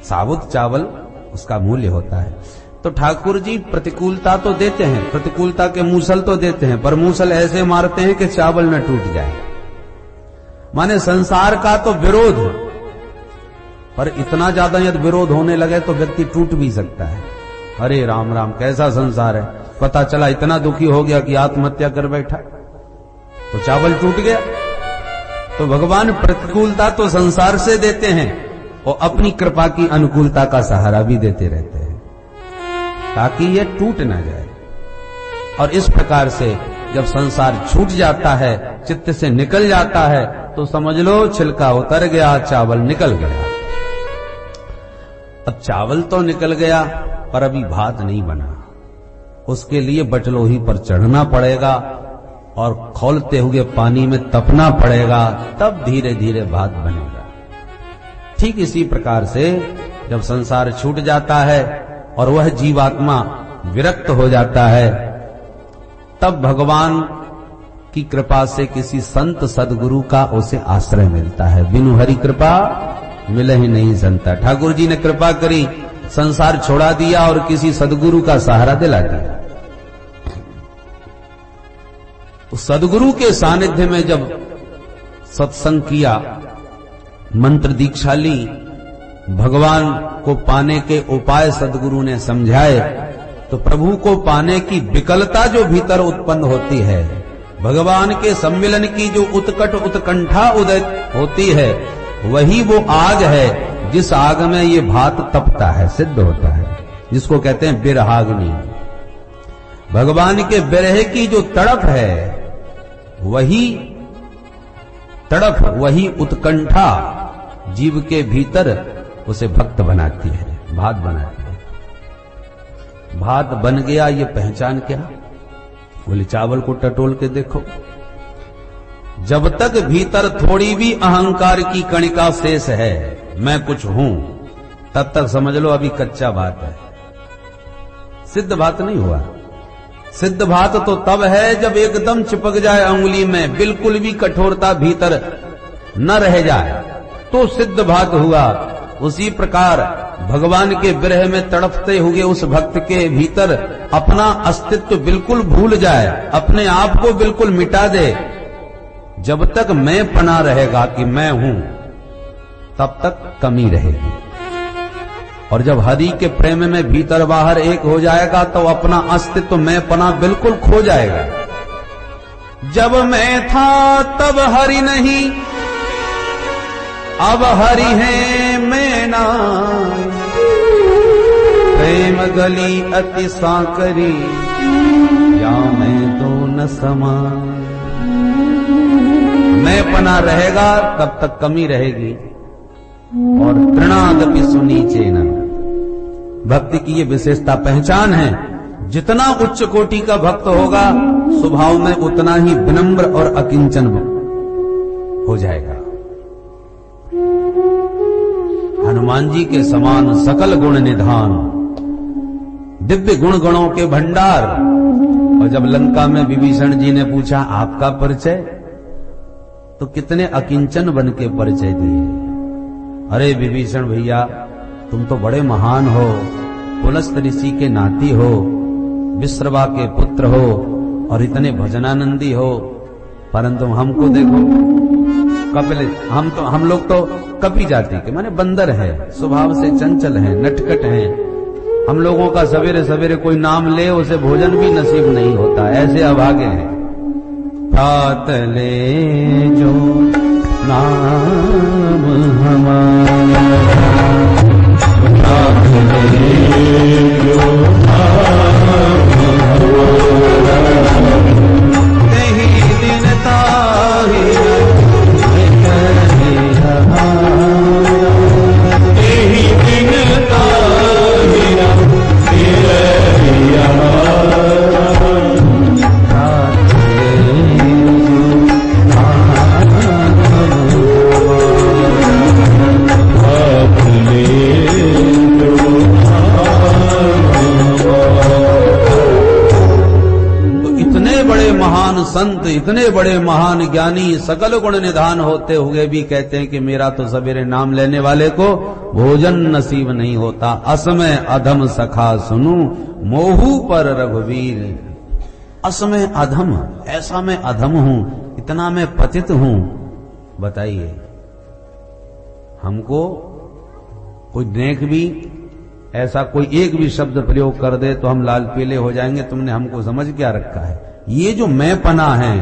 साबुत चावल उसका मूल्य होता है। तो ठाकुर जी प्रतिकूलता तो देते हैं, प्रतिकूलता के मूसल तो देते हैं, पर मूसल ऐसे मारते हैं कि चावल न टूट जाए। माने संसार का तो विरोध, पर इतना ज्यादा यदि विरोध होने लगे तो व्यक्ति टूट भी सकता है। अरे राम राम, कैसा संसार है, पता चला इतना दुखी हो गया कि आत्महत्या कर बैठा, तो चावल टूट गया। तो भगवान प्रतिकूलता तो संसार से देते हैं और अपनी कृपा की अनुकूलता का सहारा भी देते रहते हैं ताकि ये टूट ना जाए। और इस प्रकार से जब संसार छूट जाता है, चित्त से निकल जाता है, तो समझ लो छिलका उतर गया, चावल निकल गया। अब चावल तो निकल गया, पर अभी भात नहीं बना, उसके लिए बटलोही पर चढ़ना पड़ेगा और खौलते हुए पानी में तपना पड़ेगा, तब धीरे धीरे भात बनेगा। ठीक इसी प्रकार से जब संसार छूट जाता है और वह जीवात्मा विरक्त हो जाता है, तब भगवान की कृपा से किसी संत सदगुरु का उसे आश्रय मिलता है। बिनु हरि कृपा मिले ही नहीं संता। ठाकुर जी ने कृपा करी, संसार छोड़ा दिया और किसी सदगुरु का सहारा दिला दिया। तो सदगुरु के सानिध्य में जब सत्संग किया, मंत्र दीक्षा ली, भगवान को पाने के उपाय सदगुरु ने समझाए, तो प्रभु को पाने की विकलता जो भीतर उत्पन्न होती है, भगवान के सम्मिलन की जो उत्कट उत्कंठा उदय होती है, वही वो आग है जिस आग में ये भात तपता है, सिद्ध होता है, जिसको कहते हैं बिरहाग्नि। भगवान के बिरह की जो तड़प है, वही तड़प, वही उत्कंठा जीव के भीतर उसे भक्त बनाती है, भात बनाती है। भात बन गया, ये पहचान क्या? बोले चावल को टटोल के देखो, जब तक भीतर थोड़ी भी अहंकार की कणिका शेष है, मैं कुछ हूं, तब तक समझ लो अभी कच्चा भात है, सिद्ध भात नहीं हुआ। सिद्ध भात तो तब है जब एकदम चिपक जाए अंगुली में, बिल्कुल भी कठोरता भीतर न रह जाए, तो सिद्ध भात हुआ। उसी प्रकार भगवान के विरह में तड़पते हुए उस भक्त के भीतर अपना अस्तित्व बिल्कुल भूल जाए, अपने आप को बिल्कुल मिटा दे, जब तक मैं पना रहेगा कि मैं हूं, तब तक कमी रहेगी। और जब हरि के प्रेम में भीतर बाहर एक हो जाएगा, तो अपना अस्तित्व मैं पना बिल्कुल खो जाएगा। जब मैं था तब हरि नहीं, अब हरि है मैं ना, प्रेम गली अति सांकरी, या मैं तो न समान। मैं पना रहेगा तब तक कमी रहेगी, और तृणादपि सुनीचे न। भक्ति की ये विशेषता पहचान है, जितना उच्च कोटि का भक्त होगा, स्वभाव में उतना ही विनम्र और अकिंचन हो जाएगा। हनुमान जी के समान सकल गुण निधान, दिव्य गुण गणों के भंडार। और जब लंका में विभीषण जी ने पूछा आपका परिचय, तो कितने अकिंचन बन के परिचय दिए। अरे विभीषण भैया, तुम तो बड़े महान हो, पुलस्त ऋषि के नाती हो, विश्रवा के पुत्र हो, और इतने भजनानंदी हो, परंतु हमको देखो, कपिल, हम लोग तो कपी जाति के, माने बंदर है, स्वभाव से चंचल है, नटखट है। हम लोगों का सवेरे सवेरे कोई नाम ले, उसे भोजन भी नसीब नहीं होता, ऐसे अभागे हैं। तात ले जो नाम हमारा, तात ले जो नाम हमारा, नहीं दिन ताही संत, इतने बड़े महान ज्ञानी, सकल गुण निधान होते हुए भी कहते हैं कि मेरा तो सवेरे नाम लेने वाले को भोजन नसीब नहीं होता। असमय अधम सखा सुनू, मोहू पर रघुवीर। असमय अधम, ऐसा मैं अधम हूं, इतना मैं पतित हूं। बताइए, हमको कोई देख भी ऐसा कोई एक भी शब्द प्रयोग कर दे तो हम लाल पीले हो जाएंगे। तुमने हमको समझ क्या रखा है? ये जो मैं पना है,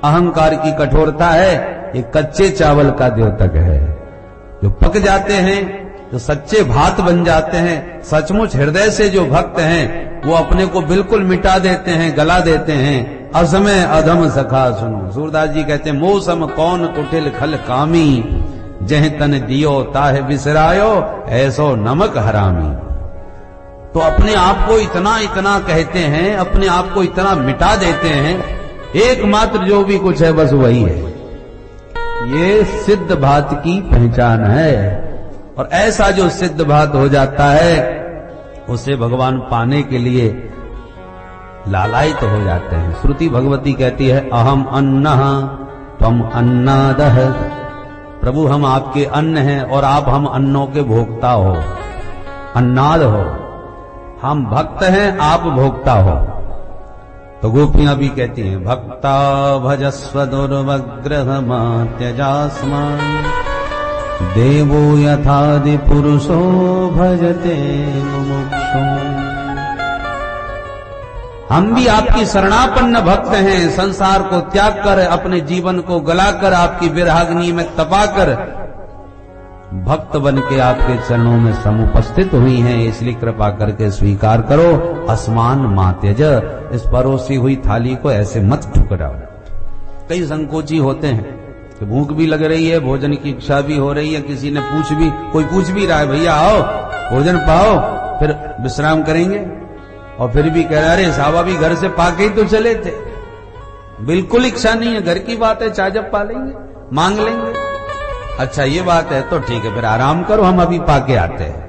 अहंकार की कठोरता है, ये कच्चे चावल का द्योतक है। जो पक जाते हैं, जो सच्चे भात बन जाते हैं, सचमुच हृदय से जो भक्त हैं, वो अपने को बिल्कुल मिटा देते हैं, गला देते हैं। असमय अधम सखा सुनो। सूरदास जी कहते हैं, मौसम कौन कुटिल खल कामी, जह तन दियो ताहे बिसरायो, ऐसो नमक हरामी। तो अपने आप को इतना इतना कहते हैं, अपने आप को इतना मिटा देते हैं, एकमात्र जो भी कुछ है बस वही है। ये सिद्ध भात की पहचान है। और ऐसा जो सिद्ध भात हो जाता है, उसे भगवान पाने के लिए लालायित हो जाते हैं। श्रुति भगवती कहती है, अहम अन्नः त्वम अन्नादः। प्रभु हम आपके अन्न हैं और आप हम अन्नों के भोक्ता हो, अन्नाद हो। हम भक्त हैं, आप भोक्ता हो। तो गोपियां भी कहती हैं, भक्ता भजस्व दुर्वग्रह त्यजास्मान् देवो यथादि पुरुषो भजते मुमुक्षु। हम भी आपकी शरणापन्न भक्त हैं, संसार को त्याग कर, अपने जीवन को गलाकर, आपकी विरहाग्नि में तपाकर भक्त बन के आपके चरणों में समुपस्थित हुई हैं, इसलिए कृपा करके स्वीकार करो। अस्मान मा त्यज, इस परोसी हुई थाली को ऐसे मत ठुकराओ। कई संकोची होते हैं कि भूख भी लग रही है, भोजन की इच्छा भी हो रही है, किसी ने कोई पूछ भी रहा है, भैया आओ भोजन पाओ, फिर विश्राम करेंगे, और फिर भी कह रहे, अरे साहब अभी घर से पाके ही तो चले थे, बिल्कुल इच्छा नहीं है, घर की बात है, चाय जब पा लेंगे, मांग लेंगे। अच्छा ये बात है तो ठीक है, फिर आराम करो, हम अभी पाके आते हैं।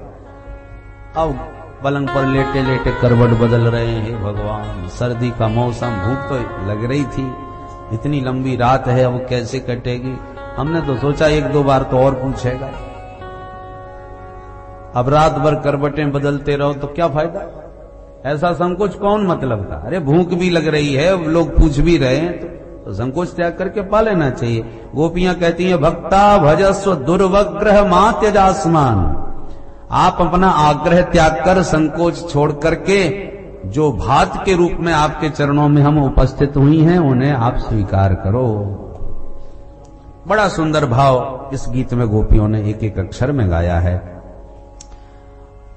अब पलंग पर लेटे लेटे करवट बदल रहे हैं, भगवान सर्दी का मौसम, भूख तो लग रही थी, इतनी लंबी रात है, अब कैसे कटेगी। हमने तो सोचा एक दो बार तो और पूछेगा, अब रात भर करवटें बदलते रहो तो क्या फायदा। ऐसा संकोच कौन मतलब था। अरे भूख भी लग रही है, लोग पूछ भी रहे हैं, तो संकोच त्याग करके पा लेना चाहिए। गोपियां कहती हैं, भक्ता भजस्व दुर्वग्रह मा त्यजास्मान। आप अपना आग्रह त्याग कर, संकोच छोड़ करके, जो भात के रूप में आपके चरणों में हम उपस्थित हुई हैं, उन्हें आप स्वीकार करो। बड़ा सुंदर भाव इस गीत में गोपियों ने एक एक अक्षर में गाया है।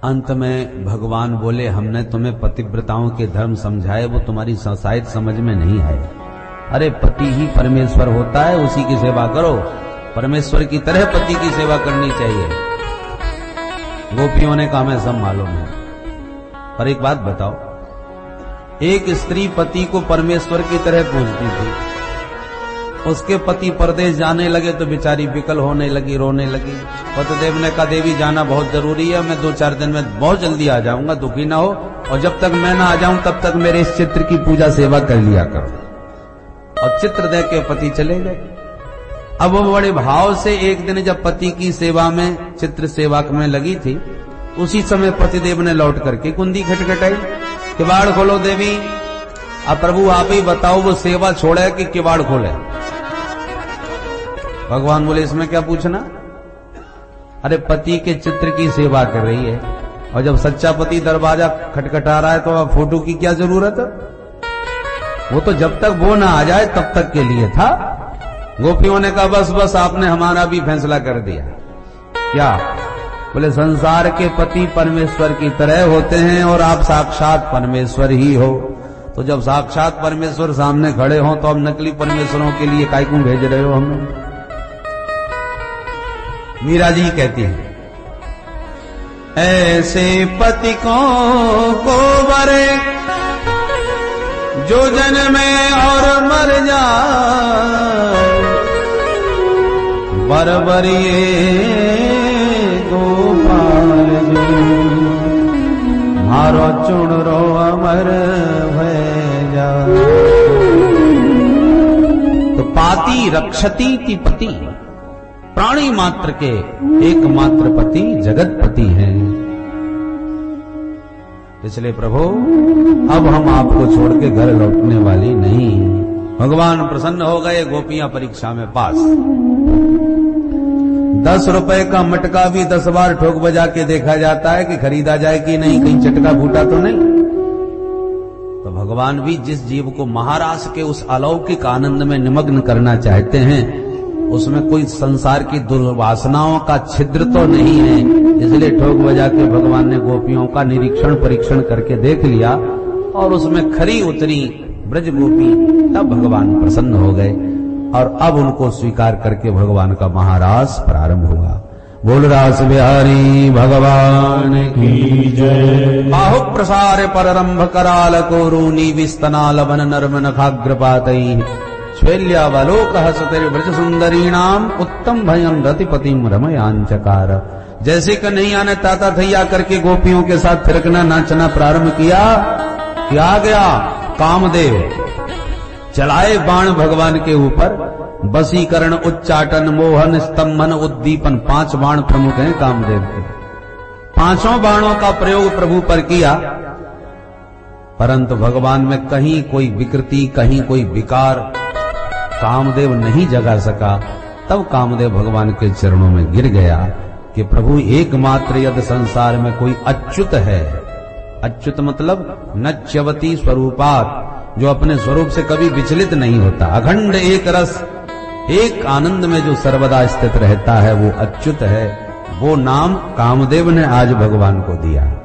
अंत में भगवान बोले, हमने तुम्हें पतिव्रताओं के धर्म समझाए, वो तुम्हारी शायद समझ में नहीं आए। अरे पति ही परमेश्वर होता है, उसी की सेवा करो, परमेश्वर की तरह पति की सेवा करनी चाहिए। गोपियों ने कहा, हमें सब मालूम है, पर एक बात बताओ, एक स्त्री पति को परमेश्वर की तरह पूजती थी, उसके पति परदेश जाने लगे तो बेचारी विकल होने लगी, रोने लगी। पतिदेव ने कहा, देवी जाना बहुत जरूरी है, मैं 2-4 दिन में बहुत जल्दी आ जाऊंगा, दुखी ना हो, और जब तक मैं ना आ जाऊं तब तक मेरे इस चित्र की पूजा सेवा कर लिया करो। और चित्र दे के पति चले गए। अब वो बड़े भाव से एक दिन जब पति की सेवा में, चित्र सेवा में लगी थी, उसी समय पतिदेव ने लौट करके कुंडी खटखटाई, किवाड़ खोलो देवी। अब प्रभु आप ही बताओ, वो सेवा छोड़े कि किवाड़ खोले। भगवान बोले, इसमें क्या पूछना। अरे पति के चित्र की सेवा कर रही है, और जब सच्चा पति दरवाजा खटखटा रहा है तो अब फोटो की क्या जरूरत है। वो तो जब तक वो ना आ जाए तब तक के लिए था। गोपियों ने कहा, बस बस आपने हमारा भी फैसला कर दिया। क्या? बोले, संसार के पति परमेश्वर की तरह होते हैं और आप साक्षात परमेश्वर ही हो। तो जब साक्षात परमेश्वर सामने खड़े हों तो अब नकली परमेश्वरों के लिए काय क्यों भेज रहे हो हमें। मीरा जी कहती हैं, ऐसे पति को वरे जो जन्मे और मर जाए, बरबरिए गोपाल जो मारो चुन रो अमर भय जा। तो पाती रक्षती ती पति, प्राणी मात्र के एकमात्र पति जगतपति हैं। इसलिए प्रभु अब हम आपको छोड़ के घर लौटने वाली नहीं। भगवान प्रसन्न हो गए, गोपियां परीक्षा में पास। 10 रुपए का मटका भी 10 बार ठोक बजा के देखा जाता है कि खरीदा जाए कि नहीं, कहीं चटका फूटा तो नहीं। तो भगवान भी जिस जीव को महाराज के उस अलौकिक आनंद में निमग्न करना चाहते हैं, उसमें कोई संसार की दुर्वासनाओं का छिद्र तो नहीं है। इसलिए ठोक बजा के भगवान ने गोपियों का निरीक्षण परीक्षण करके देख लिया और उसमें खरी उतरी ब्रज गोपी, तब भगवान प्रसन्न हो गए और अब उनको स्वीकार करके भगवान का महारास प्रारंभ हुआ। बोल रास बिहारी भगवान की जय। बाहु प्रसार पररंभ कराल कोरूनी विस्तनाल वन नर्म नखाग्रपातई श्वेल्यावलोक हसते ब्रज सुंदरीणाम उत्तम भयम रतिपतिम रमयांचकार। जैसे कन्हैया ने ताता थैया करके गोपियों के साथ थिरकना नाचना प्रारंभ किया, क्या गया कामदेव चलाए बाण भगवान के ऊपर। वशीकरण, उच्चाटन, मोहन, स्तंभन, उद्दीपन, 5 बाण प्रमुख हैं कामदेव के। 5 बाणों का प्रयोग प्रभु पर किया परंतु भगवान में कहीं कोई विकृति, कहीं कोई विकार कामदेव नहीं जगा सका। तब कामदेव भगवान के चरणों में गिर गया कि प्रभु एकमात्र यदि संसार में कोई अच्युत है, अच्युत मतलब नच्यवती स्वरूपात, जो अपने स्वरूप से कभी विचलित नहीं होता, अखंड एक रस, एक आनंद में जो सर्वदा स्थित रहता है, वो अच्युत है। वो नाम कामदेव ने आज भगवान को दिया।